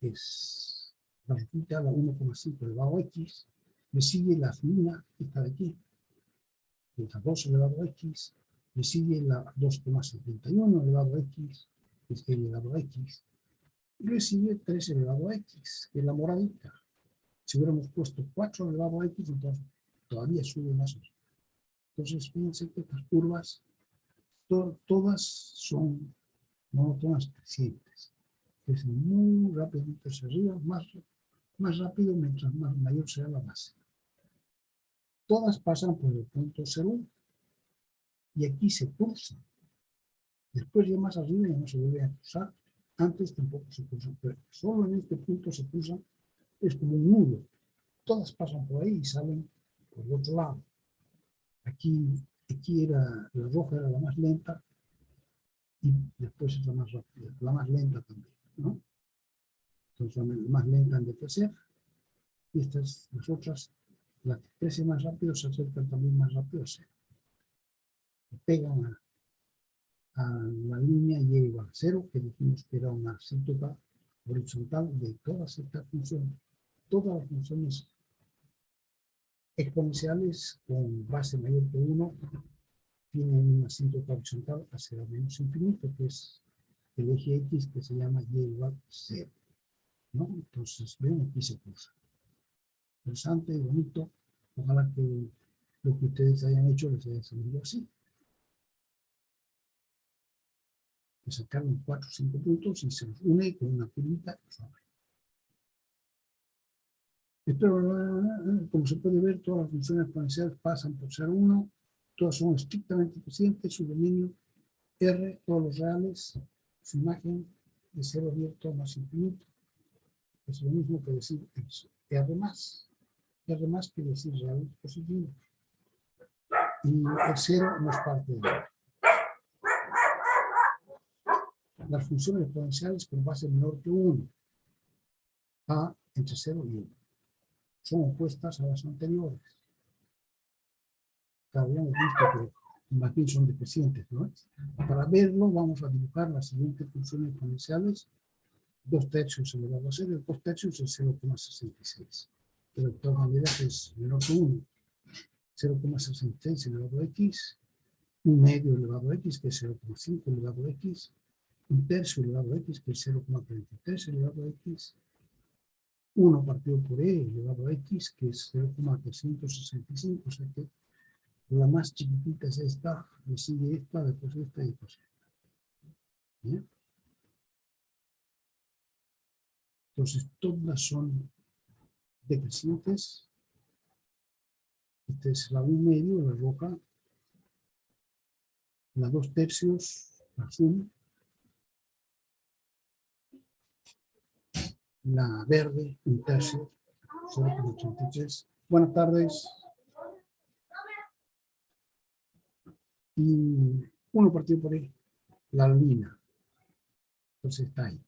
es la rojita, la 1,5 elevado a x, le sigue la azulina, esta de aquí, la 2 elevado a x, le sigue la 2,71 elevado a x, que es elevado a x, y le sigue 3 elevado a x, que es la moradita. Si hubiéramos puesto 4 elevado a x, entonces todavía sube más. Entonces, fíjense que estas curvas, todas son monótonas crecientes. Es muy rápido hacia arriba, más rápido mientras más mayor sea la base. Todas pasan por el punto 0,1 y aquí se cruzan. Después ya más arriba ya no se vuelve a cruzar. Antes tampoco se cruza, pero solo en este punto se cruza. Es como un nudo. Todas pasan por ahí y salen por el otro lado. Aquí era, la roja era la más lenta y después es la más rápida, la más lenta también, ¿no? Entonces la más lenta en decrecer y estas, las otras, las que crecen más rápido se acercan también más rápido a cero. Pegan a la línea y igual a cero, que dijimos que era una asíntota horizontal de todas estas funciones. Todas las funciones exponenciales con base mayor que 1 tienen una asíntota horizontal hacia menos infinito, que es el eje X que se llama y igual a 0, ¿no? Entonces, ven, aquí se cruza. Interesante y bonito. Ojalá que lo que ustedes hayan hecho les haya salido así. Que sacaron 4 o 5 puntos y se los une con una curvita suave. Pero, como se puede ver, todas las funciones exponenciales pasan por ser 1, todas son estrictamente crecientes, su dominio R, todos los reales, su imagen de 0 abierto más infinito. Es lo mismo que decir eso. R más. R más quiere decir reales positivos. Y el 0 no es parte de él. Las funciones exponenciales con base menor que 1, A entre 0 y 1, son opuestas a las anteriores. Habíamos visto que más bien son decrecientes, ¿no? Para verlo vamos a dibujar las siguientes funciones exponenciales. 2 tercios elevado a 0, el 2 tercios es 0,66. Pero de todas maneras es menor que 1. 0,66 elevado a x, un medio elevado a x, que es 0,5 elevado a x, un tercio elevado a x, que es 0,33 elevado a x, 1 partido por e elevado a x, que es 0,365, o sea que la más chiquitita es esta, le sigue esta, después esta y después esta. ¿Bien? Entonces, todas son decrecientes. Esta es la 1 medio, la roja, la 2 tercios, la azul, la verde, 1 tercio, 0,83. Buenas tardes. Y 1 partido por ahí, la luna. Entonces está ahí,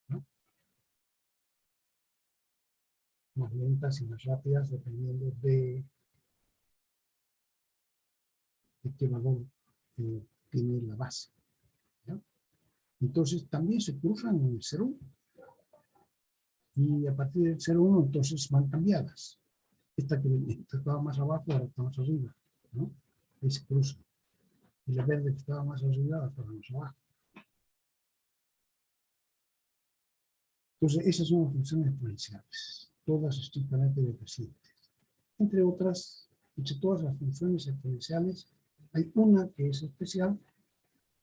¿no? Más lentas y más rápidas dependiendo de qué valor tiene la base, ¿no? Entonces también se cruzan en el 0,1 y a partir del 0,1 entonces van cambiadas. Esta que estaba más abajo ahora está más arriba, ¿no? Ahí se cruza. Y la verde que estaba más arriba ahora está más abajo. Entonces esas son las funciones exponenciales, todas estrictamente decrecientes. Entre otras, entre todas las funciones exponenciales, hay una que es especial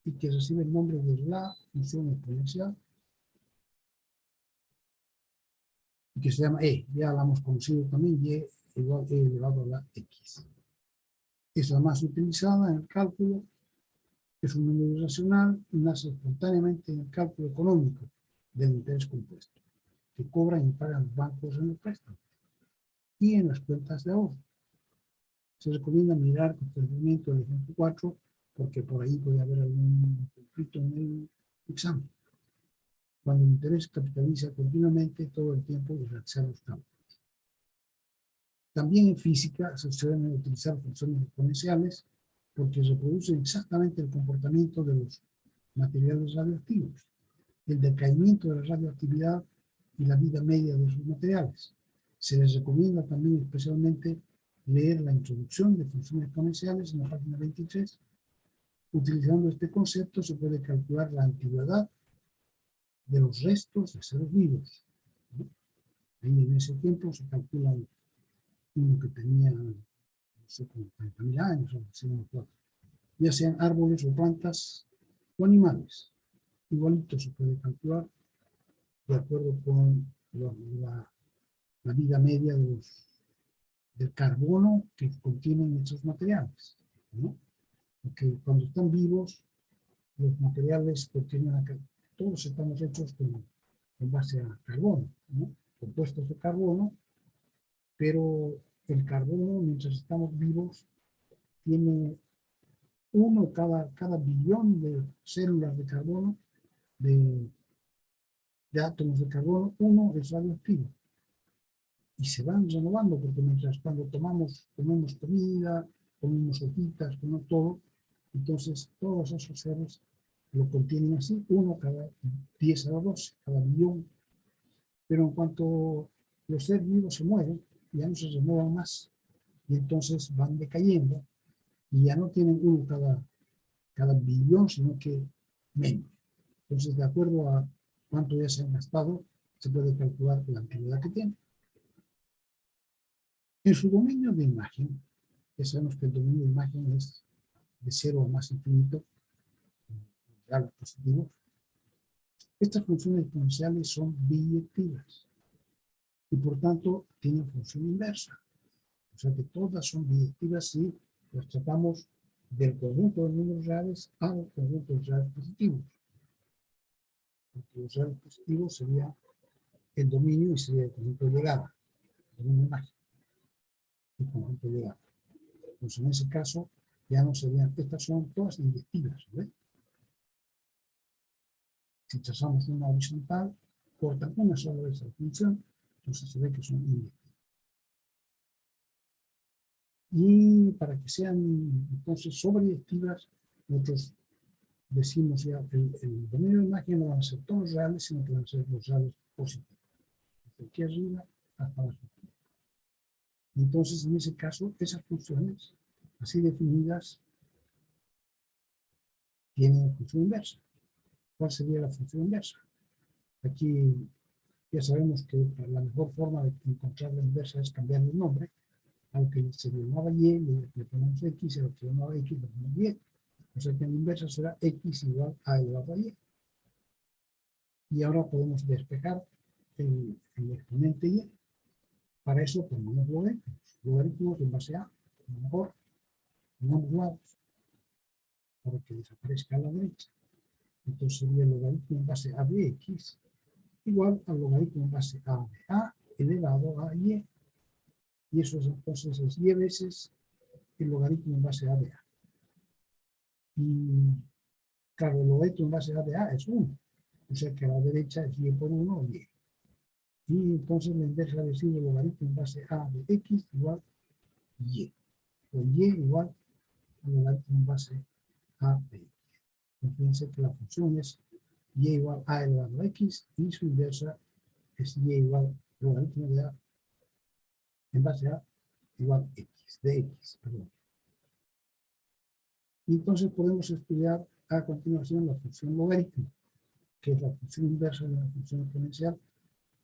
y que recibe el nombre de la función exponencial y que se llama e. Ya la hemos conocido también, y igual e elevado a la x. Es la más utilizada en el cálculo, es un número irracional y nace espontáneamente en el cálculo económico del interés compuesto, que cobran y pagan los bancos en los préstamos y en las cuentas de ahorro. Se recomienda mirar con detenimiento el ejemplo 4, porque por ahí puede haber algún conflicto en el examen. Cuando el interés capitaliza continuamente todo el tiempo y realizar los cálculos. También en física se suelen utilizar funciones exponenciales porque reproducen exactamente el comportamiento de los materiales radioactivos, el decaimiento de la radioactividad y la vida media de sus materiales. Se les recomienda también especialmente leer la introducción de funciones exponenciales en la página 23. Utilizando este concepto se puede calcular la antigüedad de los restos de seres vivos, ¿no? Ahí en ese tiempo se calcula uno que tenía, no sé, como 30.000 años, o así, ya sean árboles o plantas o animales. Igualito se puede calcular de acuerdo con la vida media del carbono que contienen estos materiales, ¿no? Porque cuando están vivos los materiales contienen, todos estamos hechos en base a carbono, ¿no? Compuestos de carbono, pero el carbono, mientras estamos vivos, tiene cada billón de células de carbono, de átomos de carbono, uno es radioactivo. Y se van renovando, porque mientras cuando comemos comida, comemos hojitas, comemos todo, entonces todos esos seres lo contienen así, uno cada 10 a la 12, cada billón. Pero en cuanto los seres vivos se mueren, ya no se renuevan más, y entonces van decayendo, y ya no tienen uno cada billón, sino que menos. Entonces, de acuerdo a cuánto ya se han gastado, se puede calcular la antigüedad que tiene. En su dominio de imagen, ya sabemos que el dominio de imagen es de 0 a más infinito, reales positivos. Estas funciones exponenciales son biyectivas y por tanto tienen función inversa. O sea que todas son biyectivas si las tratamos del conjunto de números reales al conjunto de reales positivos. Porque los reales positivos sería el dominio y sería el conjunto de llegada, el dominio de imagen, el conjunto de llegada. Entonces en ese caso ya no serían, estas son todas biyectivas, ¿ves? Si trazamos una horizontal, cortan una sola vez la función, entonces se ve que son indicadores. Y para que sean entonces sobreyectivas, nosotros decimos ya el dominio de imagen no van a ser todos los reales, sino que van a ser los reales positivos. Desde aquí arriba hasta abajo. Entonces, en ese caso, esas funciones así definidas tienen función inversa. ¿Cuál sería la función inversa? Aquí ya sabemos que la mejor forma de encontrar la inversa es cambiar el nombre. Aunque se le llamaba y, le ponemos x, y a lo que se llamaba x le ponemos y. O sea que la inversa será x igual a elevado a y. Y ahora podemos despejar el exponente y. Para eso ponemos logaritmos. Logaritmos en base a, a lo mejor, en ambos lados, para que desaparezca a la derecha. Entonces sería el logaritmo en base a de x igual al logaritmo en base a de a elevado a y. Y eso entonces es y veces el logaritmo en base a de a. Y claro, el logaritmo en base a de a es 1. O sea que a la derecha es y por 1 o y. Y entonces la inversa de el logaritmo en base a de x igual y. O y igual al logaritmo en base a de x. Entonces fíjense que la función es y igual a elevado a x y su inversa es y igual logaritmo de a en base a igual x, de x, perdón. Y entonces podemos estudiar a continuación la función logaritmo, que es la función inversa de la función exponencial,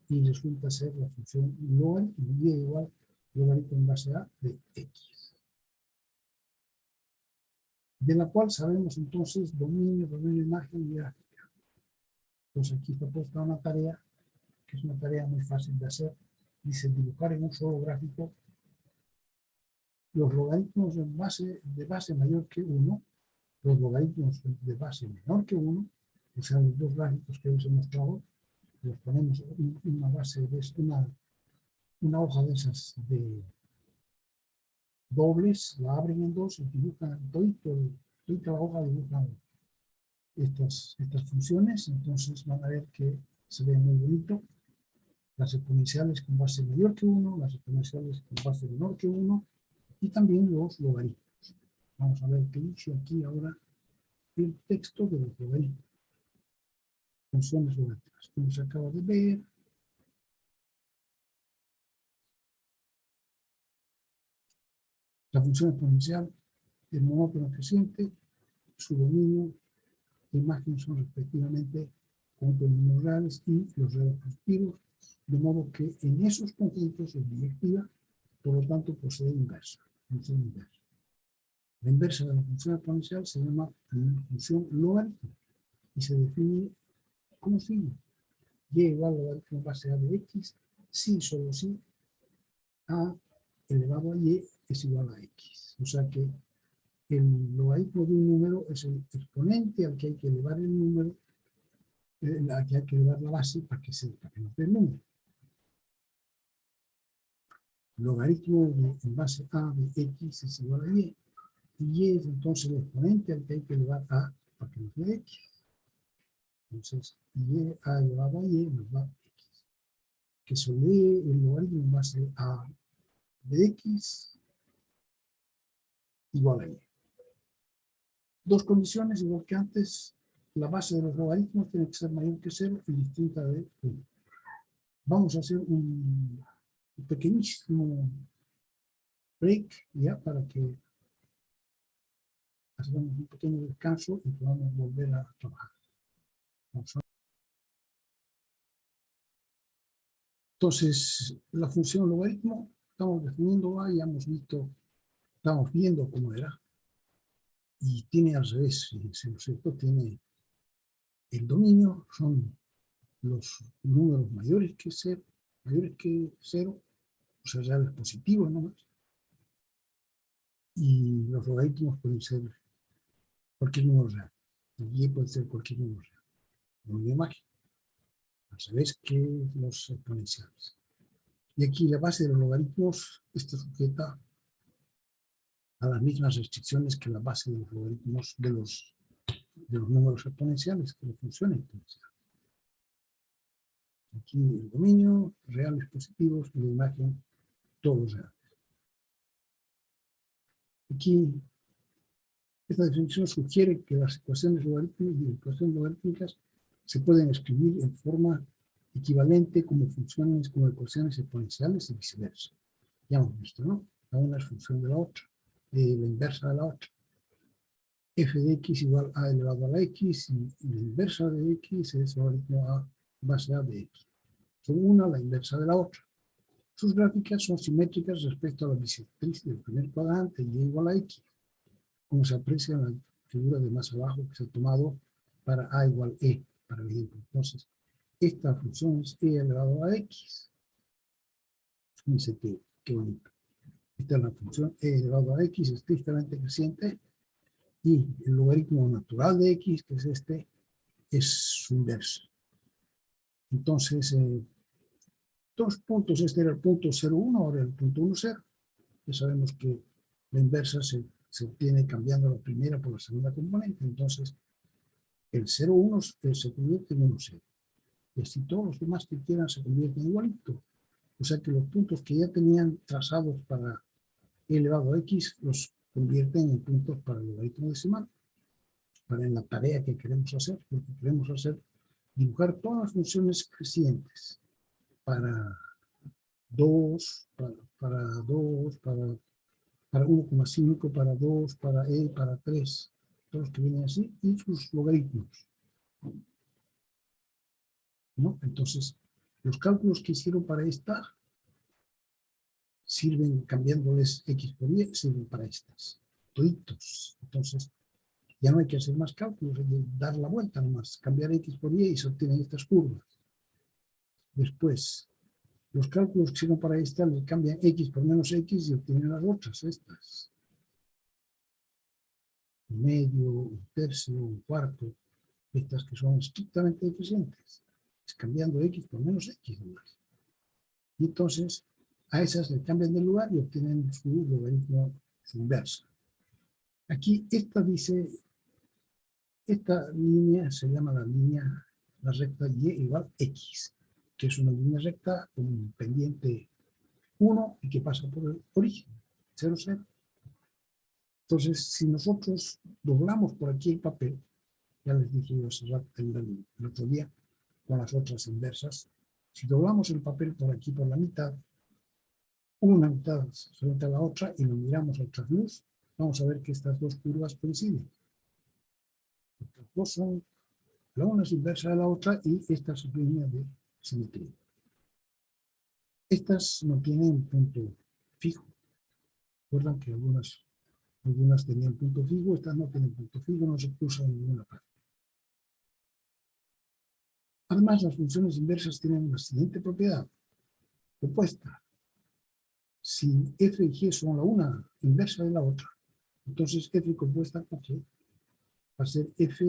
y resulta ser la función logaritmo, y igual logaritmo en base a de x. De la cual sabemos entonces dominio de imagen y gráfica. Entonces aquí está puesta una tarea, que es una tarea muy fácil de hacer. Dice dibujar en un solo gráfico los logaritmos de base mayor que 1, los logaritmos de base menor que 1, o sea, los dos gráficos que os he mostrado, los ponemos en una base de una hoja de esas de dobles, la abren en dos y dibujan toda la hoja dibujan estas funciones, entonces van a ver que se ve muy bonito. Las exponenciales con base mayor que 1, las exponenciales con base menor que 1 y también los logaritmos. Vamos a ver qué dice aquí ahora el texto de los logaritmos. Funciones logarítmicas, como se acaba de ver. La función exponencial, el monótono creciente, su dominio e imagen son respectivamente conjuntos de números reales y los reales positivos, de modo que en esos conjuntos es biyectiva, por lo tanto posee inversa, función inversa. La inversa de la función exponencial se llama función logaritmo y se define como sigue: y igual a logaritmo en base a de x, si solo si a elevado a y es igual a x. O sea que el logaritmo de un número es el exponente al que hay que elevar el número, al que hay que elevar la base para que nos dé el número. Logaritmo en base a de x es igual a y. Y es entonces el exponente al que hay que elevar a para que nos dé x. Entonces, y a elevado a y nos da x. Que se lee el logaritmo en base a de x igual a y. Dos condiciones, igual que antes, la base de los logaritmos tiene que ser mayor que 0 y distinta de 1. Vamos a hacer un pequeñísimo break ya para que hagamos un pequeño descanso y podamos volver a trabajar. Entonces, la función logaritmo, estamos definiéndola, ya hemos visto, estamos viendo cómo era. Y tiene al revés, fíjense, ¿no es cierto? Tiene el dominio, son los números mayores que 0, o sea, reales positivos nomás. Y los logaritmos pueden ser cualquier número real. Y puede ser cualquier número real. Dominio mágico. Al revés que los exponenciales. Y aquí la base de los logaritmos está sujeta a las mismas restricciones que la base de los logaritmos de los números exponenciales, que la función exponencial. Aquí el dominio, reales positivos, y la imagen, todos reales. Aquí, esta definición sugiere que las ecuaciones logarítmicas se pueden escribir en forma equivalente como funciones, como ecuaciones exponenciales y viceversa. Ya hemos visto, ¿no? La una es función de la otra, la inversa de la otra. F de x igual a elevado a la x y la inversa de x es logaritmo a base a de x. Son una la inversa de la otra. Sus gráficas son simétricas respecto a la bisectriz del primer cuadrante y igual a x, como se aprecia en la figura de más abajo que se ha tomado para a igual e, para el ejemplo. Entonces, esta función es e elevado a x. Fíjense qué bonito. Esta es la función e elevado a x estrictamente creciente y el logaritmo natural de x, que es este, es su inversa. Entonces, dos puntos, este era el punto 0,1, ahora el punto 1,0. Ya sabemos que la inversa se obtiene cambiando la primera por la segunda componente, entonces el 0,1 se convierte en 1,0. Y así todos los demás que quieran se convierten igualito. O sea que los puntos que ya tenían trazados para e elevado a x los convierten en puntos para el logaritmo decimal, para en la tarea que queremos hacer, porque queremos dibujar todas las funciones crecientes para 2, para 2, para 1,5, para 2, para e, para 3, todos los que vienen así, y sus logaritmos, ¿no? Entonces, los cálculos que hicieron para esta sirven, cambiándoles x por y, sirven para estas, toditos. Entonces, ya no hay que hacer más cálculos, hay que dar la vuelta nomás, cambiar x por y se obtienen estas curvas. Después, los cálculos que sirven para esta le cambian x por menos x y obtienen las otras, estas. Un medio, un tercio, un cuarto, estas que son estrictamente eficientes. Es cambiando x por menos x nomás. Y entonces, a esas le cambian de lugar y obtienen su logaritmo, su inversa. Aquí esta línea se llama la recta y igual x, que es una línea recta con un pendiente 1 y que pasa por el origen, 0, 0. Entonces, si nosotros doblamos por aquí el papel, ya les dije yo el otro día con las otras inversas, si doblamos el papel por aquí por la mitad, una mitad frente a la otra y lo miramos a otra luz, vamos a ver que estas dos curvas coinciden. Estas dos son, la una es inversa de la otra y esta es línea de simetría. Estas no tienen punto fijo. Recuerdan que algunas tenían punto fijo, estas no tienen punto fijo, no se cruzan en ninguna parte. Además, las funciones inversas tienen la siguiente propiedad opuesta. Si f y g son la una inversa de la otra, Entonces f compuesta con g va a ser f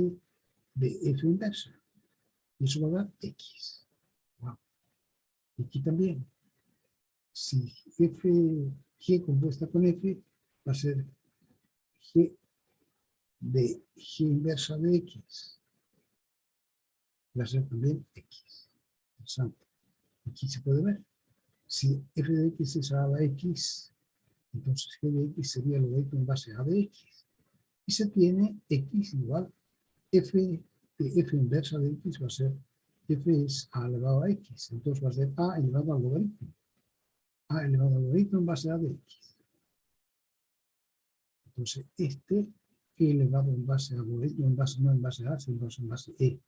de f inversa. Y eso va a dar x. Wow. Y aquí también. Si f, g compuesta con f, va a ser g de g inversa de x. Va a ser también x. Interesante. Aquí se puede ver. Si f de x es a a la x, entonces g de x sería logaritmo en base a de x. Y se tiene x igual f de f inversa de x va a ser f es a elevado a x. Entonces va a ser a elevado al logaritmo. A elevado al logaritmo en base a de x. Entonces este elevado en base a logaritmo en base no en base a, sino en base e.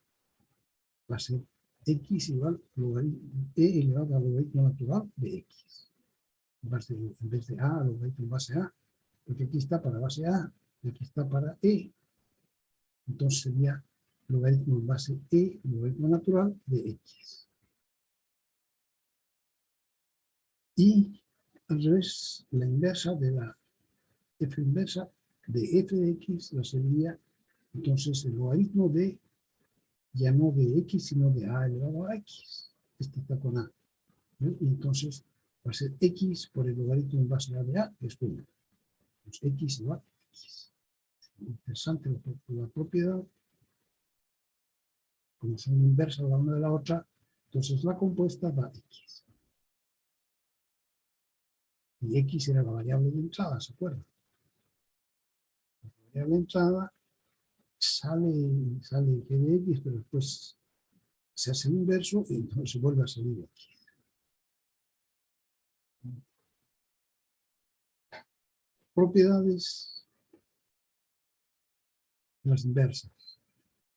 Va a ser x igual logaritmo e elevado al logaritmo natural de x. En vez de a, logaritmo en base a, porque aquí está para base a, y aquí está para e. Entonces sería logaritmo en base e, logaritmo natural de x. Y al revés, la inversa de la f inversa de f de x la sería entonces el logaritmo de, ya no de x, sino de a elevado a x. Este está con a. ¿Ven? Y entonces va a ser x por el logaritmo en base a de a, que es 1. Pues x igual a x. Interesante la propiedad. Como son inversas la una de la otra, entonces la compuesta da x. Y x era la variable de entrada, ¿se acuerdan? La variable de entrada sale g de x, pero después se hace el inverso y entonces vuelve a salir x. Propiedades de las inversas.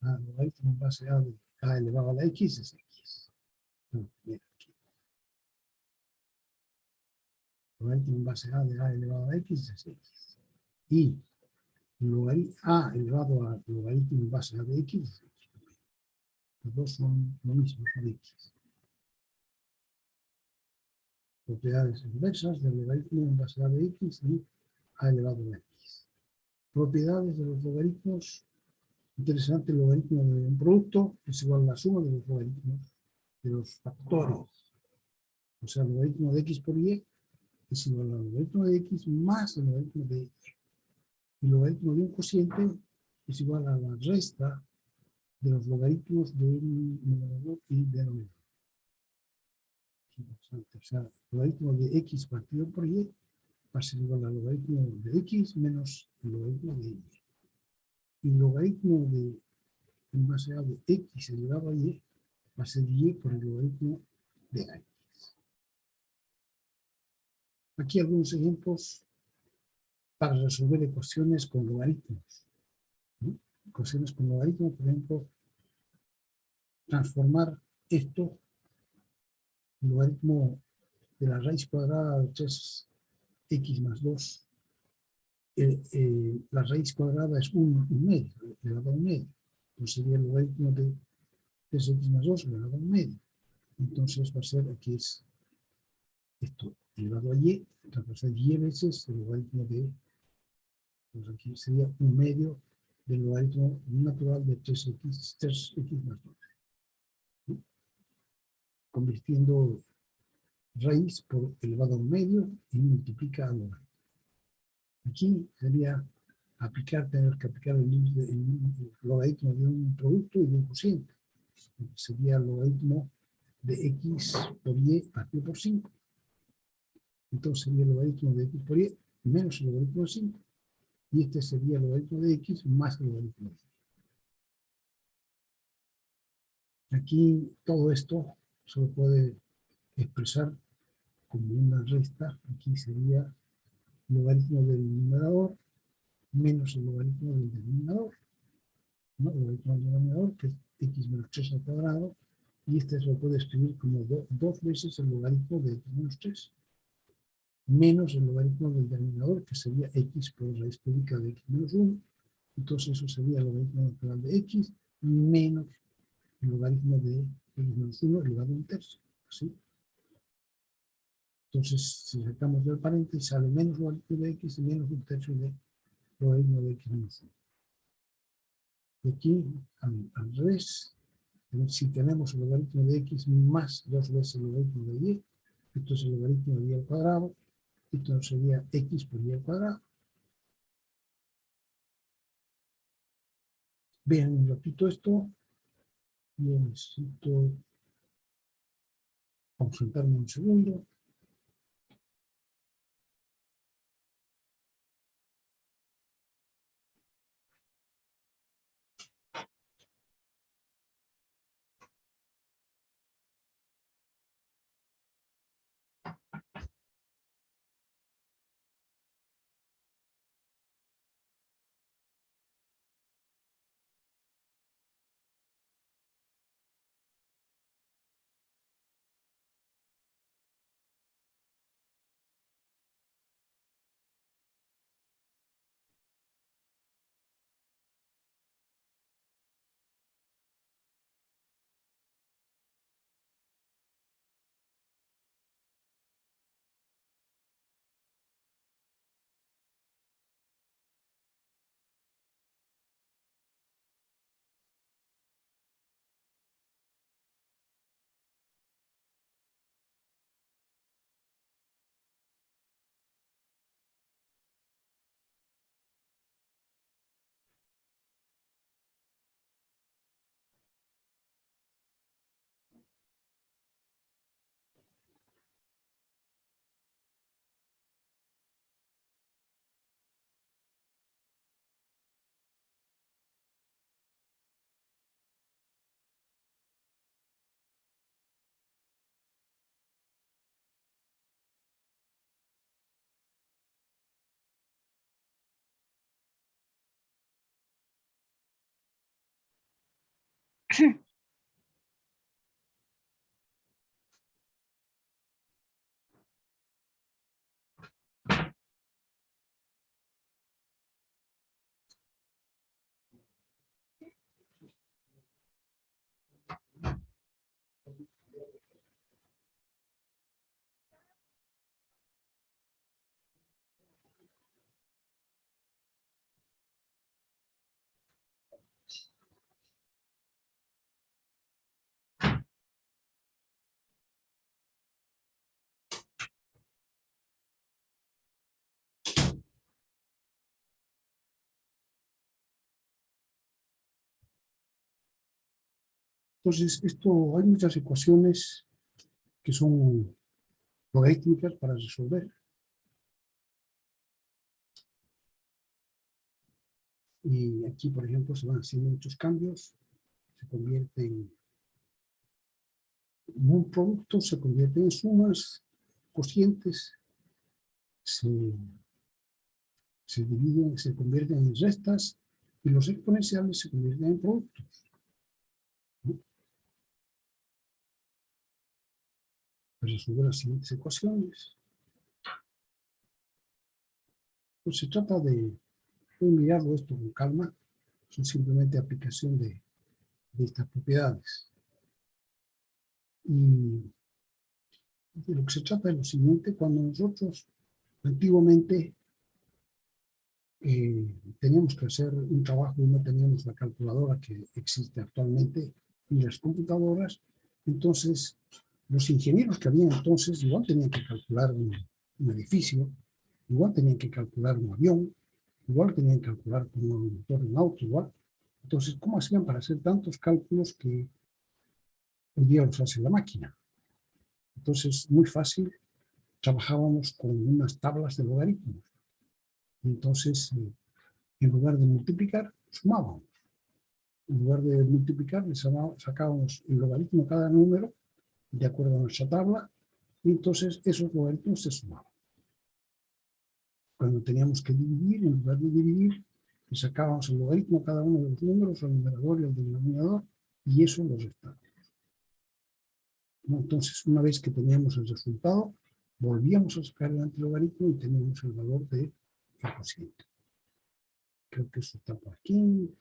Logaritmo en base a de a elevado a la x es x. Bien, aquí. Logaritmo en base a de a elevado a la x es x. Y a elevado a logaritmo en base a de x es x. Los dos son lo mismo, son x. Propiedades inversas del logaritmo en base a de x y a elevado a x. Propiedades de los logaritmos. Interesante, el logaritmo de un producto es igual a la suma de los logaritmos de los factores. O sea, el logaritmo de x por y es igual al logaritmo de x más el logaritmo de y. El logaritmo de un cociente es igual a la resta de los logaritmos de numerador y denominador. Interesante. O sea, el logaritmo de x partido por y va a ser igual al logaritmo de x menos el logaritmo de y. Y el logaritmo de en base a de x elevado a y va a ser y por el logaritmo de x. Aquí algunos ejemplos para resolver ecuaciones con logaritmos. ¿No? Ecuaciones con logaritmos, por ejemplo, transformar esto, el logaritmo de la raíz cuadrada de 3x más 2. La raíz cuadrada es 1 medio, elevado a 1 medio. Entonces sería el logaritmo de 3x más 2 elevado a 1 medio. Entonces va a ser, aquí es esto elevado a y, entonces va a ser y veces el logaritmo de, pues aquí sería 1 medio del logaritmo natural de 3x más 2. ¿Sí? Convirtiendo raíz por elevado a 1 medio y multiplica al logaritmo. Aquí sería tener que aplicar el logaritmo de un producto y de un cociente. Sería el logaritmo de x por y partido por 5. Entonces sería el logaritmo de x por y menos el logaritmo de 5. Y este sería el logaritmo de x más el logaritmo de 5. Aquí todo esto se puede expresar como una resta. Aquí sería el logaritmo del numerador menos el logaritmo del denominador. ¿No? El logaritmo del denominador, que es x menos 3 al cuadrado, y este se lo puede escribir como 2 veces el logaritmo de x menos 3, menos el logaritmo del denominador, que sería x por raíz cúbica de x menos 1. Entonces eso sería el logaritmo natural de x menos el logaritmo de x menos 1 elevado a 1 tercio. ¿Sí? Entonces, si sacamos del paréntesis, sale menos logaritmo de x y menos 1 tercio de logaritmo de x menos 1. Y aquí, al revés, si tenemos el logaritmo de x más 2 veces el logaritmo de y, esto es el logaritmo de y al cuadrado, esto sería x por y al cuadrado. Bien, repito esto. Yo necesito concentrarme un segundo. Entonces, hay muchas ecuaciones que son logarítmicas para resolver. Y aquí, por ejemplo, se van haciendo muchos cambios, se convierten en un producto, se convierten en sumas, cocientes, se dividen, se convierten en restas, y los exponenciales se convierten en productos. Para resolver las siguientes ecuaciones. Pues se trata de mirarlo esto con calma, son simplemente aplicación de estas propiedades. Y de lo que se trata es lo siguiente: cuando nosotros antiguamente teníamos que hacer un trabajo y no teníamos la calculadora que existe actualmente ni las computadoras, entonces los ingenieros que había entonces igual tenían que calcular un edificio, igual tenían que calcular un avión, igual tenían que calcular como un motor de un auto, igual. Entonces, ¿cómo hacían para hacer tantos cálculos que hoy día los hace la máquina? Entonces, muy fácil, trabajábamos con unas tablas de logaritmos. Entonces, en lugar de multiplicar, sumábamos. En lugar de multiplicar, sacábamos el logaritmo de cada número de acuerdo a nuestra tabla, y entonces esos logaritmos se sumaban. Cuando teníamos que dividir, en lugar de dividir, sacábamos el logaritmo de cada uno de los números, el numerador y el denominador, y eso lo restábamos. Entonces, una vez que teníamos el resultado, volvíamos a sacar el antilogaritmo y teníamos el valor del cociente. Creo que eso está por aquí.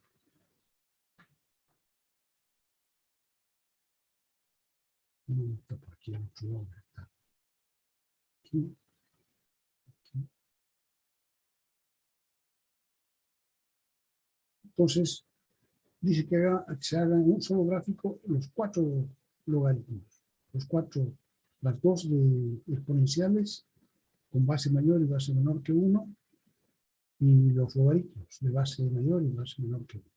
No está por aquí, al otro lado. Está aquí. Entonces, dice que se hagan en un solo gráfico los 4 logaritmos, las dos exponenciales con base mayor y base menor que 1, y los logaritmos de base mayor y base menor que 1.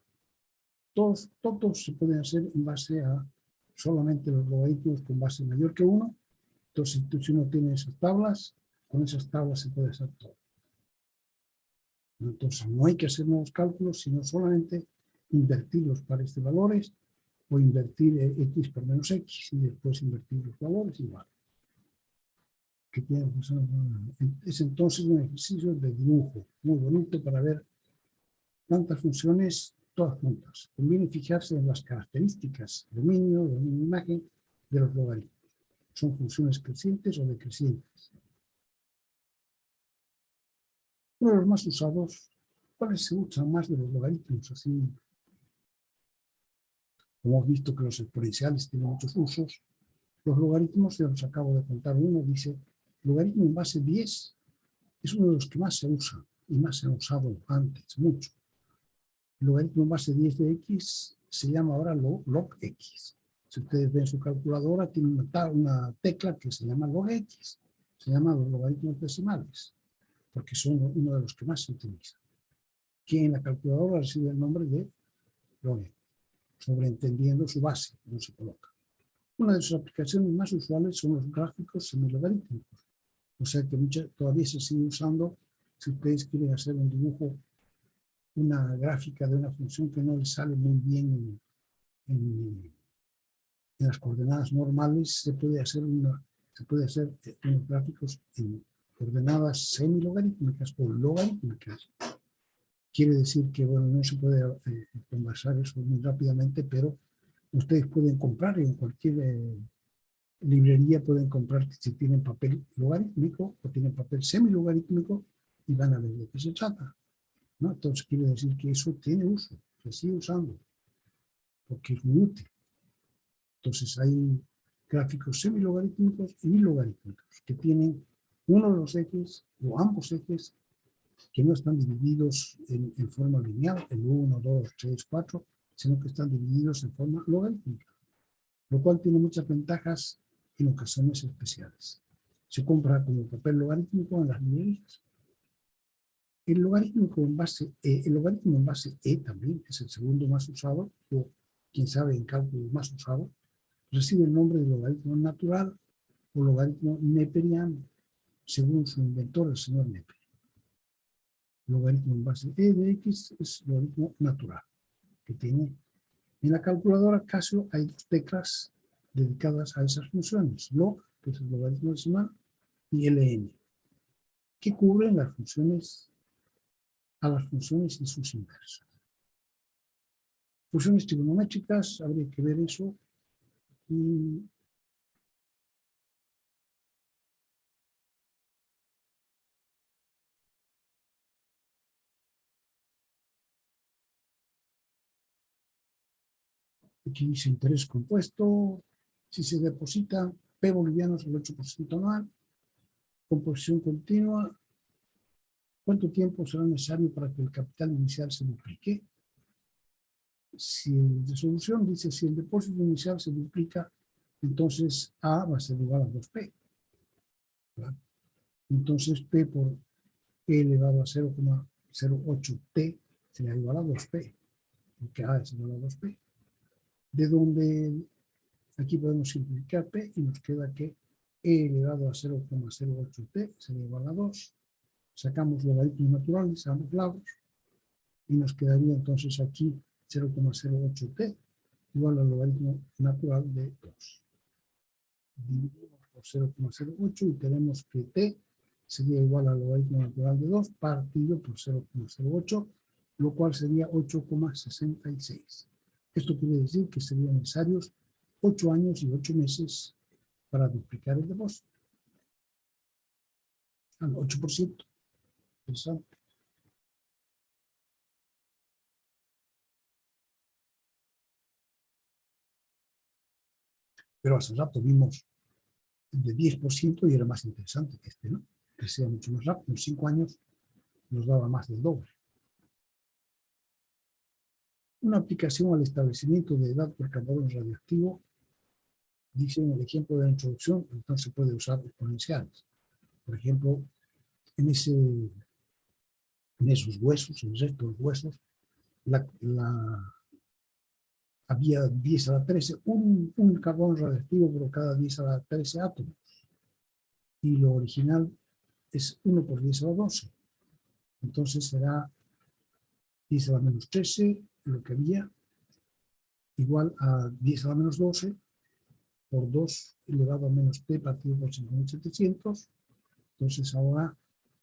Todos se pueden hacer en base a solamente los logaritmos con base mayor que 1. Entonces, si uno tiene esas tablas, con esas tablas se puede hacer todo. Entonces, no hay que hacer nuevos cálculos, sino solamente invertir los pares de valores o invertir x por menos x y después invertir los valores igual. Es entonces un ejercicio de dibujo muy bonito para ver tantas funciones todas juntas. Conviene fijarse en las características, dominio imagen de los logaritmos. Son funciones crecientes o decrecientes. Uno de los más usados, ¿cuáles se usan más de los logaritmos? Así, como hemos visto que los exponenciales tienen muchos usos, los logaritmos, ya os acabo de contar uno, dice, logaritmo en base 10 es uno de los que más se usa y más se ha usado antes, mucho. El logaritmo en base 10 de x se llama ahora log x. Si ustedes ven su calculadora, tiene una tecla que se llama log x. Se llama los logaritmos decimales, porque son uno de los que más se utilizan. Que en la calculadora recibe el nombre de log x, sobreentendiendo su base, no se coloca. Una de sus aplicaciones más usuales son los gráficos semilogarítmicos. O sea que todavía se sigue usando si ustedes quieren hacer un dibujo, una gráfica de una función que no les sale muy bien en las coordenadas normales, se puede hacer unos gráficos en coordenadas semilogarítmicas o logarítmicas. Quiere decir que, bueno, no se puede conversar eso muy rápidamente, pero ustedes pueden comprar en cualquier librería, pueden comprar si tienen papel logarítmico o tienen papel semilogarítmico y van a ver de qué se trata, ¿no? Entonces quiere decir que eso tiene uso, se sigue usando, porque es muy útil. Entonces hay gráficos semilogarítmicos y logarítmicos que tienen uno de los ejes o ambos ejes que no están divididos en forma lineal, en 1, 2, 3, 4, sino que están divididos en forma logarítmica, lo cual tiene muchas ventajas en ocasiones especiales. Se compra como papel logarítmico en las librerías. El logaritmo en base E también, que es el segundo más usado, o quién sabe en cálculo más usado, recibe el nombre de logaritmo natural o logaritmo neperiano, según su inventor, el señor Neper. Logaritmo en base E de X es logaritmo natural, que tiene en la calculadora Casio hay dos teclas dedicadas a esas funciones, log, que es el logaritmo decimal, y ln, que cubren las funciones y sus inversas. Funciones trigonométricas, habría que ver eso. Y aquí dice interés compuesto, si se deposita P bolivianos al 8% anual, composición continua, ¿cuánto tiempo será necesario para que el capital inicial se duplique? Si en resolución dice si el depósito inicial se duplica, entonces A va a ser igual a 2P. ¿Verdad? Entonces P por E elevado a 0,08T sería igual a 2P, porque A es igual a 2P. De donde aquí podemos simplificar P y nos queda que E elevado a 0,08T sería igual a 2. Sacamos logaritmos naturales a ambos lados y nos quedaría entonces aquí 0,08T igual al logaritmo natural de 2. Dividimos por 0,08 y tenemos que T sería igual al logaritmo natural de 2 partido por 0,08, lo cual sería 8,66. Esto quiere decir que serían necesarios 8 años y 8 meses para duplicar el depósito. Al 8%. Interesante. Pero hace rato vimos el de 10% y era más interesante que este, ¿no? Que sea mucho más rápido. En 5 años nos daba más del doble. Una aplicación al establecimiento de edad por carbón radioactivo, dice en el ejemplo de la introducción, entonces se puede usar exponenciales. Por ejemplo, en esos huesos, en el resto de los huesos, había 10 a la 13, un carbón radioactivo por cada 10 a la 13 átomos. Y lo original es 1 por 10 a la 12. Entonces será 10 a la menos 13, lo que había, igual a 10 a la menos 12, por 2 elevado a menos t partido por 5700. Entonces ahora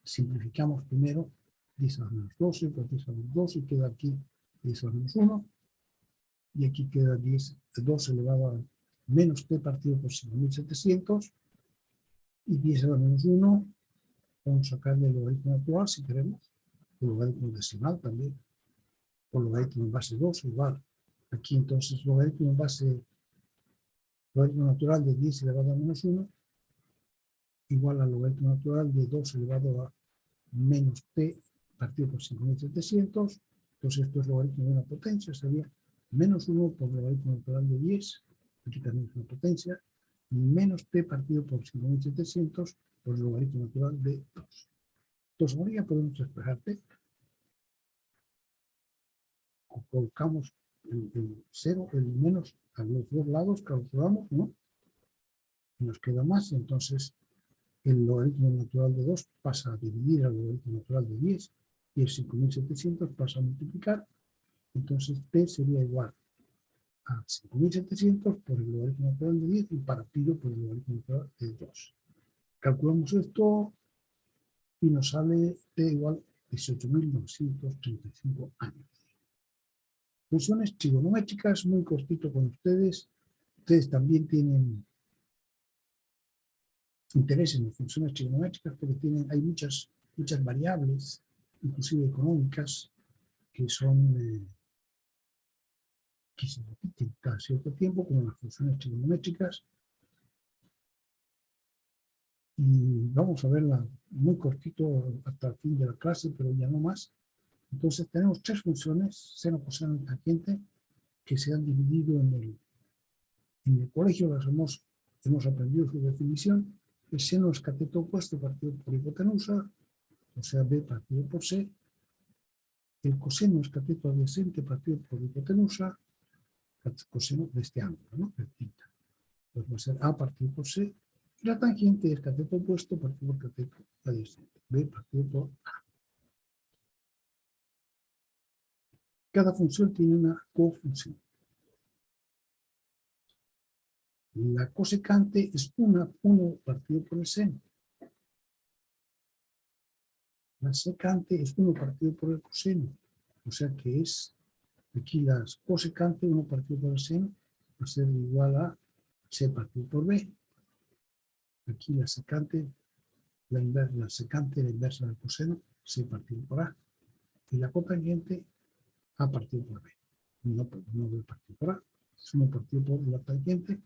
simplificamos primero 10 a la menos 12 por 10 a la menos 12, y queda aquí 10 a la menos 1. Y aquí queda 2 elevado a menos t partido por 5700, y 10 a la menos 1, vamos a sacarle el logaritmo natural si queremos, o logaritmo decimal también, o logaritmo en base 2, igual. Aquí entonces logaritmo en base, logaritmo natural de 10 elevado a menos 1, igual al logaritmo natural de 2 elevado a menos t partido por 5700. Entonces esto es logaritmo de una potencia, sería menos 1 por logaritmo natural de 10, aquí también es una potencia, menos t partido por 5700 por el logaritmo natural de 2. Entonces ahora ya podemos despejar t. Colocamos el 0, el menos a los dos lados, calculamos, ¿no? Y nos queda más, entonces el logaritmo natural de 2 pasa a dividir al logaritmo natural de 10, y el 5700 pasa a multiplicar. Entonces t sería igual a 5700 por el logaritmo natural de 10 y partido por el logaritmo natural de 2. Calculamos esto y nos sale t igual a 18.935 años. Funciones trigonométricas, muy cortito con ustedes. Ustedes también tienen interés en las funciones trigonométricas porque hay muchas variables, inclusive económicas, que que se repiten cada cierto tiempo, como las funciones trigonométricas. Y vamos a verla muy cortito hasta el fin de la clase, pero ya no más. Entonces tenemos 3 funciones, seno, coseno y tangente, que se han dividido en el colegio, las hemos aprendido su definición. El seno es cateto opuesto partido por hipotenusa, o sea, B partido por C. El coseno es cateto adyacente partido por hipotenusa, coseno de este ángulo, ¿no? Entonces va a ser A partido por C. Y la tangente es cateto opuesto partido por cateto adyacente, B partido por A. Cada función tiene una cofunción. La cosecante es 1 partido por el seno. La secante es 1 partido por el coseno. O sea que es, aquí la cosecante 1 partido por el seno va a ser igual a C partido por B. Aquí la secante, la inversa del coseno, C partido por A. Y la cotangente, A partido por B. No B partido por A, es 1 partido por la tangente.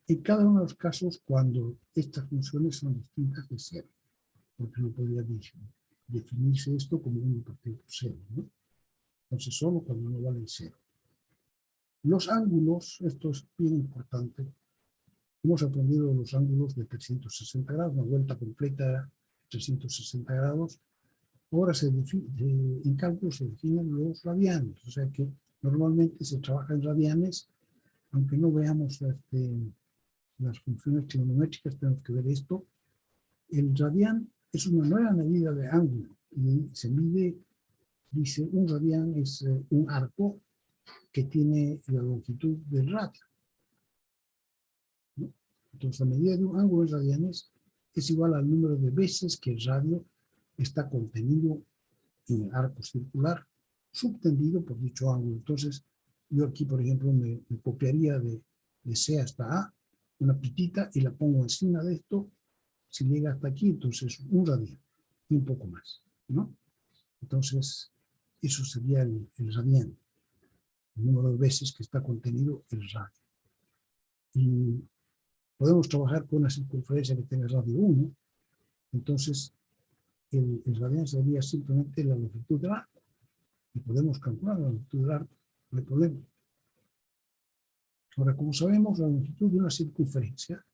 En cada uno de los casos, cuando estas funciones son distintas de 0, porque no podría definirse esto como 1 partido por 0, ¿no? Entonces, solo cuando no vale 0. Los ángulos, esto es bien importante. Hemos aprendido los ángulos de 360 grados, una vuelta completa de 360 grados. Ahora en cálculo se definen los radianes, o sea que normalmente se trabaja en radianes, aunque no veamos las funciones trigonométricas, tenemos que ver esto. El radián es una nueva medida de ángulo y se mide, dice, un radián es un arco que tiene la longitud del radio, ¿no? Entonces la medida de un ángulo en radianes es igual al número de veces que el radio está contenido en el arco circular, subtendido por dicho ángulo. Entonces yo aquí, por ejemplo, me copiaría de C hasta A una pitita y la pongo encima de esto. Si llega hasta aquí, entonces un radián y un poco más, ¿no? Entonces, eso sería el radián, el número de veces que está contenido el radio. Y podemos trabajar con una circunferencia que tenga radio 1, entonces el radián sería simplemente la longitud del arco. Y podemos calcular la longitud del arco no hay problema. Ahora, como sabemos, la longitud de una circunferencia,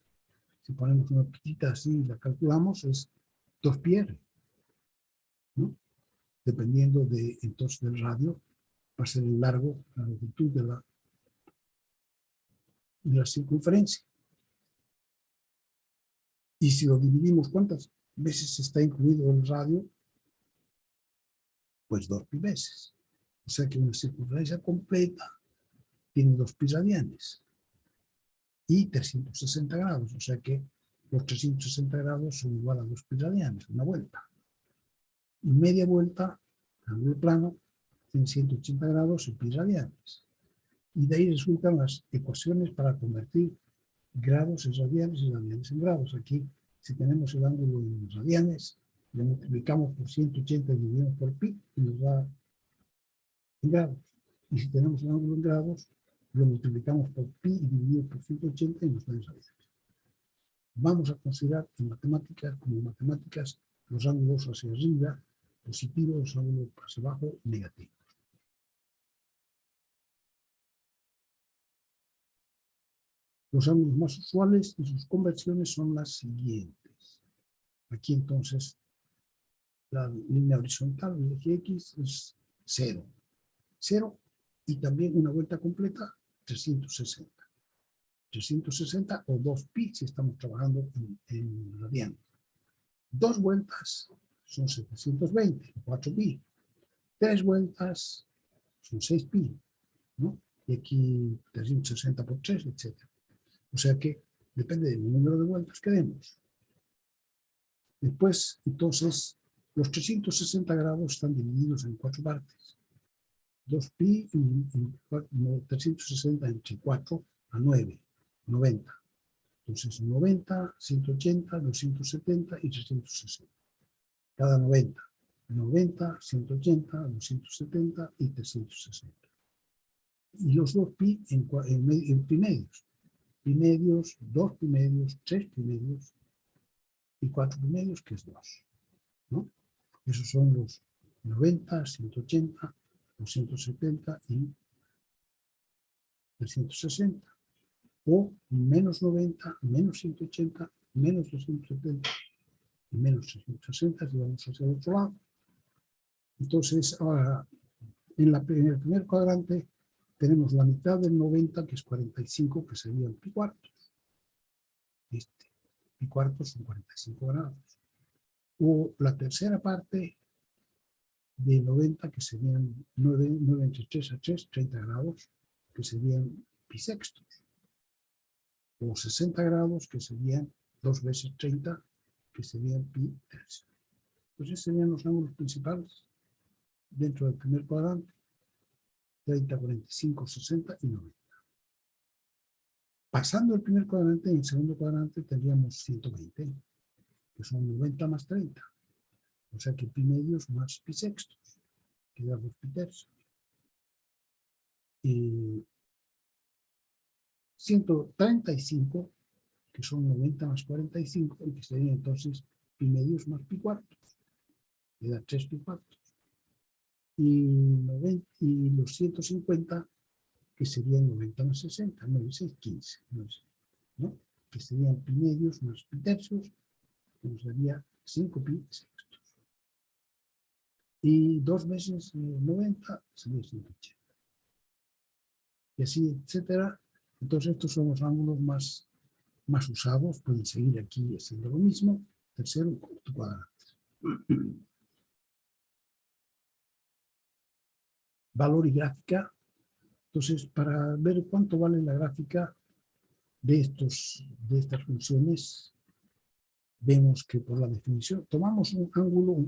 si ponemos una pitita así y la calculamos, es 2πr, ¿no? Dependiendo entonces del radio, va a ser el largo, la longitud de la circunferencia. Y si lo dividimos, ¿cuántas veces está incluido el radio? Pues 2π veces. O sea que una circunferencia completa tiene 2π radianes y 360 grados. O sea que los 360 grados son igual a 2π radianes, una vuelta. Y media vuelta, ángulo plano, en 180 grados y pi radianes. Y de ahí resultan las ecuaciones para convertir grados en radianes y radianes en grados. Aquí, si tenemos el ángulo en radianes, lo multiplicamos por 180 y dividimos por pi y nos da en grados. Y si tenemos el ángulo en grados, lo multiplicamos por pi y dividimos por 180 y nos da en radianes. Vamos a considerar en matemáticas, como matemáticas, los ángulos hacia arriba, positivos, los ángulos hacia abajo, negativos. Los ángulos más usuales y sus conversiones son las siguientes. Aquí entonces la línea horizontal del eje X es 0. 0 y también una vuelta completa 360. 360 o 2π si estamos trabajando en radianes. 2 vueltas son 720, 4π. 3 vueltas son 6π, ¿no? Y aquí 360 por 3, etc. O sea que depende del número de vueltas que demos. Después, entonces, los 360 grados están divididos en 4 partes. 2π y 360 entre 4 a 9, 90. Entonces, 90, 180, 270 y 360. Cada 90. 90, 180, 270 y 360. Y los 2π en pi medios. Pi medios, 2 pi medios, 3 pi medios y 4 pi medios, que es 2. ¿No? Esos son los 90, 180, 270 y 360. O menos 90, menos 180, menos 270 y menos 360 si vamos hacia el otro lado. Entonces, ahora, en el primer cuadrante tenemos la mitad del 90, que es 45, que serían pi cuartos. Pi cuartos son 45 grados. O la tercera parte de 90, que serían 9 entre 3 a 3, 30 grados, que serían pi sextos. O 60 grados, que serían 2 veces 30, que serían pi tercios. Entonces serían los ángulos principales dentro del primer cuadrante: 30, 45, 60 y 90. Pasando el primer cuadrante, en el segundo cuadrante tendríamos 120, que son 90 más 30. O sea que pi medios más pi sextos, que da 2 pi tercios. Y 135, que son 90 más 45, y que serían entonces pi medios más pi cuartos, que da 3 pi cuartos. Y los 150, que serían 90 más 60, 9, 6, 15, ¿no? Que serían pi medios más pi tercios, que nos daría 5 pi sextos. Y 2 veces 90 sería 180. Y así, etcétera. Entonces estos son los ángulos más usados. Pueden seguir aquí haciendo lo mismo. Tercero y cuarto cuadrante. Valor y gráfica. Entonces, para ver cuánto vale la gráfica de estas funciones, vemos que por la definición tomamos un ángulo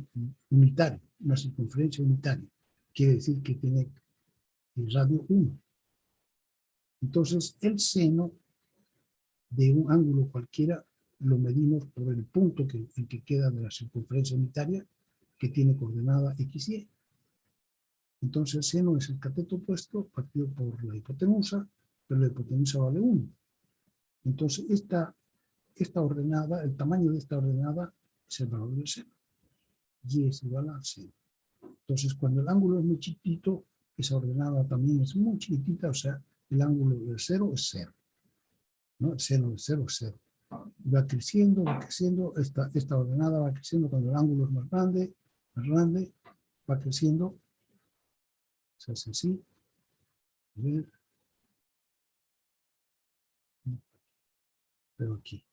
unitario, una circunferencia unitaria. Quiere decir que tiene el radio 1. Entonces, el seno de un ángulo cualquiera lo medimos por el punto en que queda de la circunferencia unitaria, que tiene coordenada x y y. Entonces, el seno es el cateto opuesto partido por la hipotenusa, pero la hipotenusa vale 1. Entonces, esta ordenada, el tamaño de esta ordenada es el valor del seno. Y es igual al seno. Entonces, cuando el ángulo es muy chiquitito, esa ordenada también es muy chiquitita, o sea, el ángulo del 0 es 0, ¿no? El seno de 0 es 0. Va creciendo, esta ordenada va creciendo cuando el ángulo es más grande, va creciendo, se hace así, a ver, pero aquí.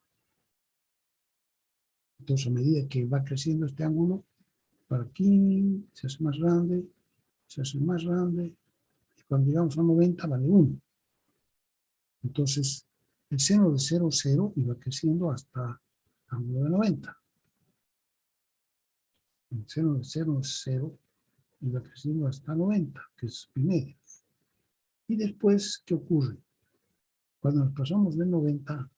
Entonces, a medida que va creciendo este ángulo, para aquí se hace más grande, se hace más grande, y cuando llegamos a 90 vale 1. Entonces, el seno de 0 es 0 y va creciendo hasta el ángulo de 90. El seno de 0 es 0 y va creciendo hasta 90, que es pi medios. Y después, ¿qué ocurre? Cuando nos pasamos de 90,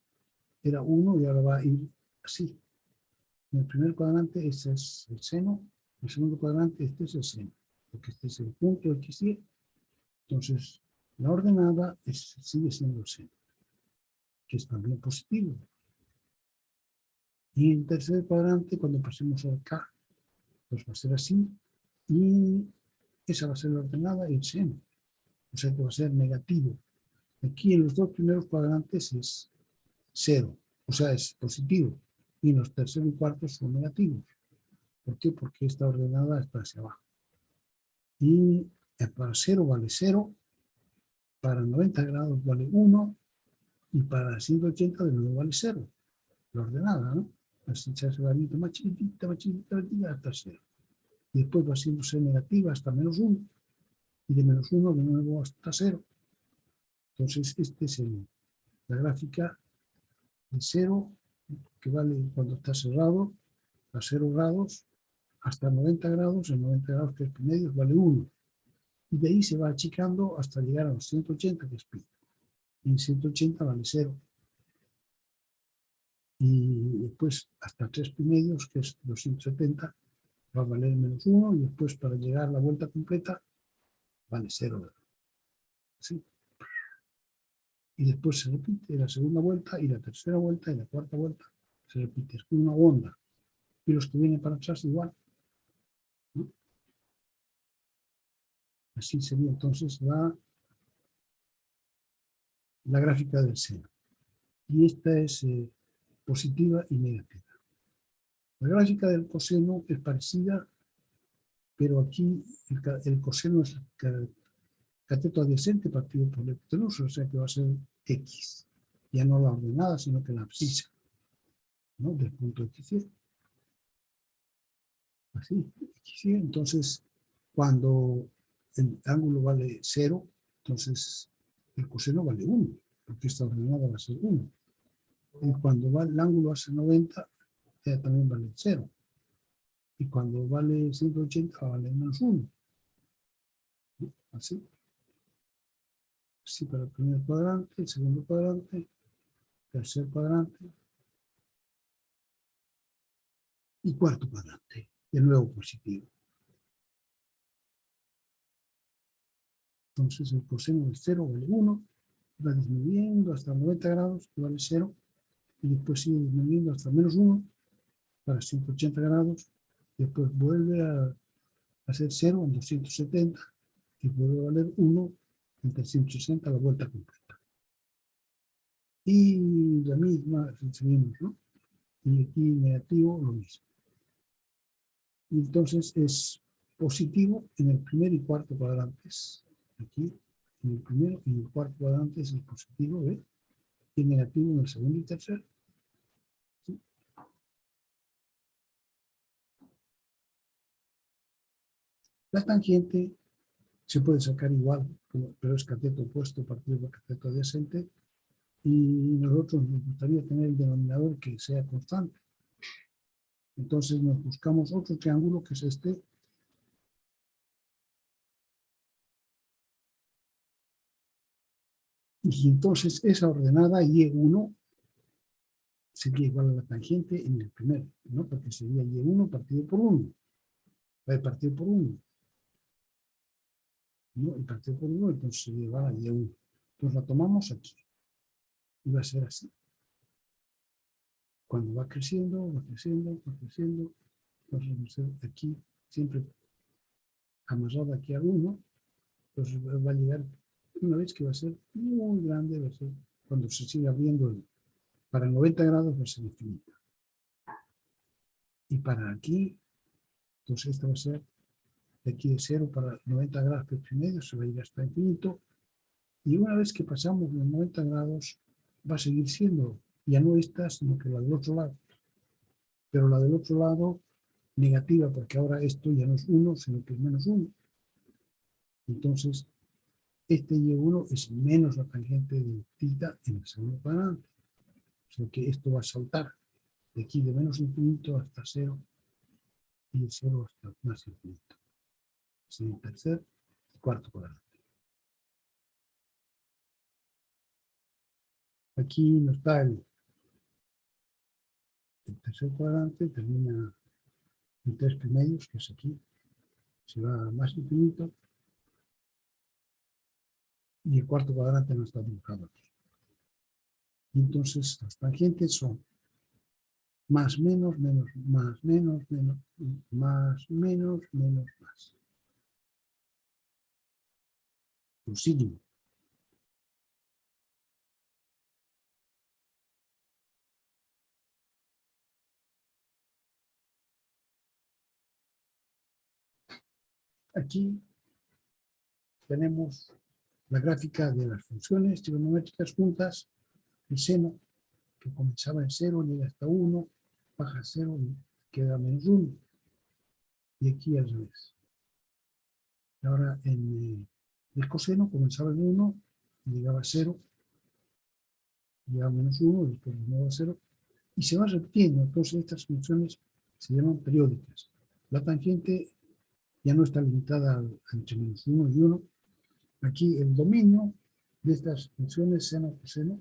era 1 y ahora va a ir así. En el primer cuadrante este es el seno, en el segundo cuadrante este es el seno, porque este es el punto XY. Entonces, la ordenada sigue siendo el seno, que es también positivo. Y en el tercer cuadrante, cuando pasemos al K, pues va a ser así, y esa va a ser la ordenada y el seno. O sea que va a ser negativo. Aquí en los dos primeros cuadrantes es 0, o sea, es positivo. Y en los terceros y cuartos son negativos. ¿Por qué? Porque esta ordenada está hacia abajo. Y para 0 vale 0, para 90 grados vale 1, y para 180 de nuevo vale 0. La ordenada, ¿no? Así se hace la varita más chiquitita, hasta 0. Y después va haciéndose negativa hasta menos 1, y de menos 1 de nuevo hasta 0. Entonces, esta es la gráfica de 0, que vale cuando está cerrado, a 0 grados, hasta 90 grados, en 90 grados que es pi medios vale 1. Y de ahí se va achicando hasta llegar a los 180, que es pi. Y en 180 vale 0. Y después hasta 3 pi medios, que es 270, va a valer menos 1, y después para llegar a la vuelta completa vale 0. ¿Sí? Y después se repite la segunda vuelta, y la tercera vuelta, y la cuarta vuelta. Se repite, es una onda. Y los que vienen para atrás igual, ¿no? Así sería entonces la gráfica del seno. Y esta es positiva y negativa. La gráfica del coseno es parecida, pero aquí el coseno es el cateto adyacente partido por la hipotenusa, o sea que va a ser X. Ya no la ordenada, sino que la abscisa, ¿no? Del punto XY. Así, XY. Entonces, cuando el ángulo vale 0, entonces el coseno vale 1, porque esta ordenada va a ser 1. Y cuando el ángulo hace 90, también vale 0. Y cuando vale 180, vale menos 1. Así. Así para el primer cuadrante, el segundo cuadrante, tercer cuadrante y cuarto cuadrante. De nuevo positivo. Entonces el coseno de 0 vale 1, va disminuyendo hasta 90 grados, que vale 0, y después sigue disminuyendo hasta menos 1 para 180 grados, después vuelve a ser 0 en 270 y vuelve a valer 1 en 360 la vuelta completa. Y la misma, seguimos, ¿no? Y aquí negativo, lo mismo. Y entonces es positivo en el primer y cuarto cuadrantes. Aquí, en el primero y en el cuarto cuadrante es el positivo, ¿ve? Y negativo en el segundo y tercero. ¿Sí? La tangente se puede sacar igual, pero es cateto opuesto partido por cateto adyacente, y nosotros nos gustaría tener el denominador que sea constante. Entonces nos buscamos otro triángulo que es este. Y entonces esa ordenada Y1 sería igual a la tangente en el primero, ¿no? Porque sería Y1 partido por 1. Partido por 1. ¿No? Y partido por 1, entonces sería igual a Y1. Entonces la tomamos aquí. Y va a ser así. Cuando va creciendo, va creciendo, va creciendo. Entonces va a ser aquí, siempre amarrada aquí al 1. Entonces va a llegar una vez que va a ser muy grande, va a ser cuando se siga abriendo para 90 grados va a ser infinita. Y para aquí, entonces esta va a ser de aquí de 0 para 90 grados per medio, se va a ir hasta infinito. Y una vez que pasamos los 90 grados, va a seguir siendo, ya no esta, sino que la del otro lado. Pero la del otro lado, negativa, porque ahora esto ya no es 1, sino que es menos 1. Entonces, este y1 es menos la tangente de θ en el segundo cuadrante. O sea que esto va a saltar de aquí de menos infinito hasta 0 y de 0 hasta más infinito. Es el tercer y cuarto cuadrante. Aquí no está el tercer cuadrante, termina en 3 primerios, que es aquí. Se va a más infinito. Y el cuarto cuadrante no está dibujado aquí. Y entonces las tangentes son más, menos, menos, más, menos, menos, más, menos, menos, más. Un signo. Aquí tenemos la gráfica de las funciones trigonométricas juntas, el seno, que comenzaba en 0, llega hasta 1, baja a 0 y queda menos 1. Y aquí al revés. Y ahora en el coseno comenzaba en 1, llegaba a 0, llegaba a menos 1, después de nuevo a 0, y se va repitiendo. Entonces estas funciones se llaman periódicas. La tangente ya no está limitada entre menos 1 y 1. Aquí el dominio de estas funciones seno, coseno,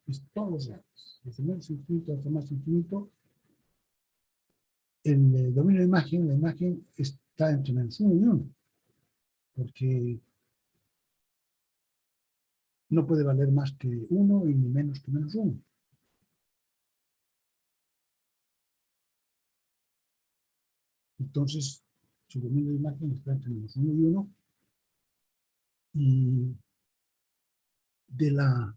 es todos los reales. Desde menos infinito hasta más infinito. El dominio de imagen, la imagen está entre menos 1 y 1. Porque no puede valer más que 1 y ni menos que menos 1. Entonces, su dominio de imagen está entre menos 1 y 1. Y de la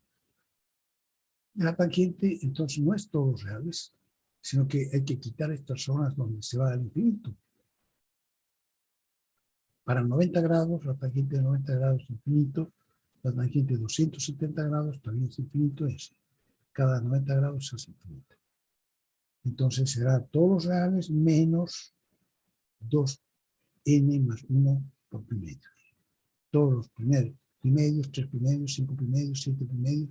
tangente, entonces no es todos reales, sino que hay que quitar estas zonas donde se va al infinito. Para 90 grados, la tangente de 90 grados es infinito, la tangente de 270 grados también es infinito, es cada 90 grados es infinito. Entonces será todos los reales menos 2n más 1 por pi medios. Todos los primeros, pi medios, 3 pi medios, 5 pi medios, 7 pi medios,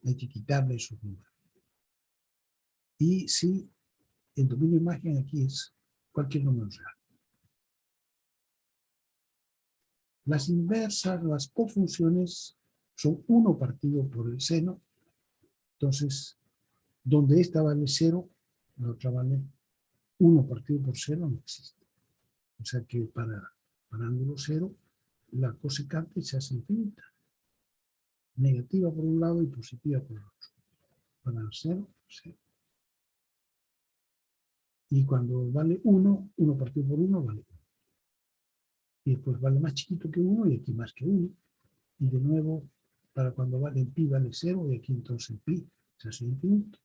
hay que quitarle esos números. Y si el dominio de imagen aquí es cualquier número real. Las inversas, las cofunciones, son 1 partido por el seno. Entonces, donde esta vale 0, la otra vale 1 partido por 0, no existe. O sea que para ángulo 0, la cosecante se hace infinita. Negativa por un lado y positiva por el otro. Para 0, 0. Y cuando vale 1, 1 partido por 1 vale 1. Y después vale más chiquito que 1 y aquí más que 1. Y de nuevo, para cuando vale pi vale 0 y aquí entonces pi se hace infinito.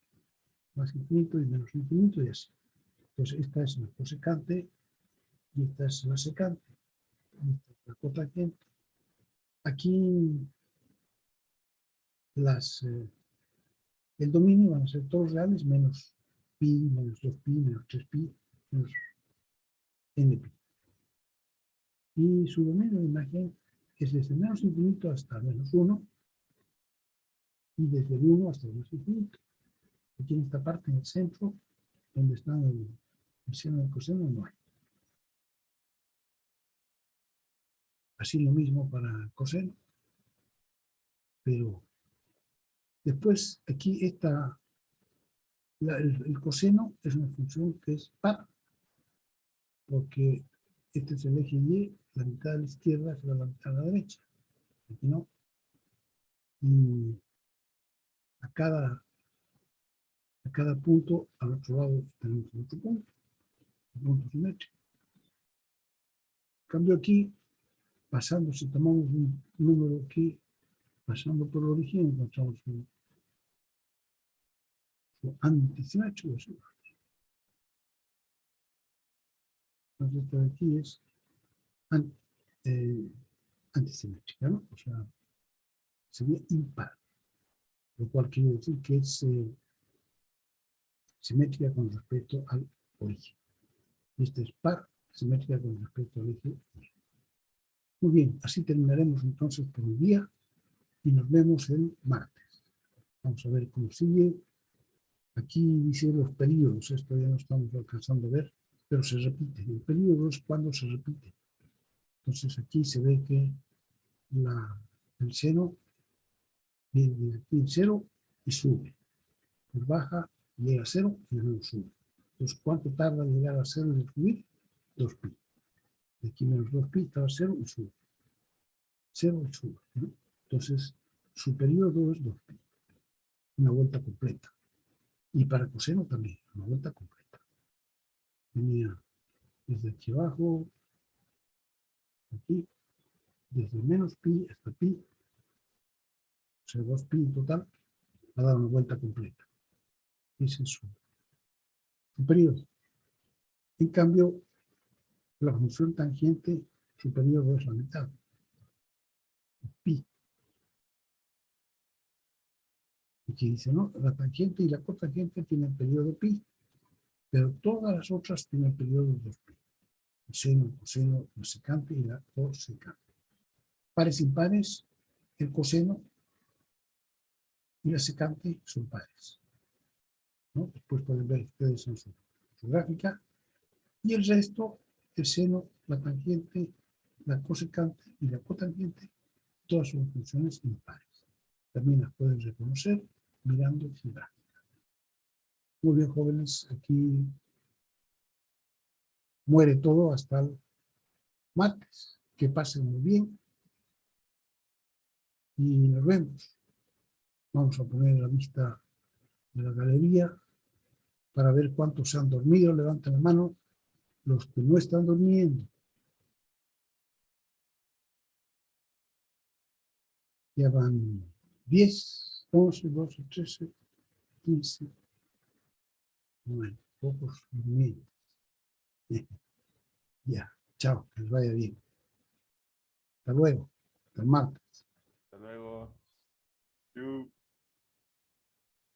Más infinito y menos infinito y así. Entonces esta es la cosecante y esta es la secante. Y esta es la cotangente. Aquí el dominio van a ser todos reales menos pi, menos 2pi, menos 3pi, menos npi. Y su dominio de imagen es desde menos infinito hasta menos 1 y desde el 1 hasta el más infinito. Aquí en esta parte, en el centro, donde están el seno y el coseno, no hay. Así lo mismo para el coseno. Pero después, aquí está, el coseno es una función que es par, porque este es el eje Y, la mitad de la izquierda es la mitad de la derecha. Aquí no. Y a cada punto, al otro lado tenemos otro punto, un punto simétrico. En cambio aquí, pasando, si tomamos un número aquí, pasando por el origen, encontramos su antisimétrico. Entonces, esto de aquí es antisimétrica, ¿no? O sea, sería impar, lo cual quiere decir que es simétrica con respecto al origen. Esta es par, simétrica con respecto al eje. Muy bien, así terminaremos entonces por el día y nos vemos el martes. Vamos a ver cómo sigue. Aquí dice los periodos, esto ya no estamos alcanzando a ver, pero se repite. El periodo es cuando se repite. Entonces aquí se ve que el seno viene aquí en 0 y sube. Pues baja, llega a 0 y luego sube. Entonces, ¿cuánto tarda en llegar a 0 y subir? 2pi. De aquí menos 2pi está a 0 y sube. 0 y sube, ¿no? Entonces, su periodo es 2pi. Una vuelta completa. Y para coseno también, una vuelta completa. Venía desde aquí abajo, aquí, desde menos pi hasta pi, o sea, 2pi en total, ha dado una vuelta completa. Ese es su periodo. En cambio, la función tangente, su periodo es la mitad. Pi. Y que dice, no, la tangente y la cotangente tienen periodo pi, pero todas las otras tienen periodo 2pi. El seno, el coseno, la secante y la cosecante. Pares impares, el coseno y la secante son pares, ¿no? Después pueden ver ustedes en su gráfica. Y el resto, el seno, la tangente, la cosecante y la cotangente, todas son funciones impares. También las pueden reconocer mirando su gráfica. Muy bien, jóvenes, aquí muere todo hasta el martes. Que pasen muy bien y nos vemos. Vamos a poner la vista de la galería para ver cuántos se han dormido. Levanten la mano los que no están durmiendo. Ya van 10, 11, 12, 13, 15. Bueno, pocos durmiendo. Ya, chao, que les vaya bien. Hasta luego, hasta el martes. Hasta luego. Yu.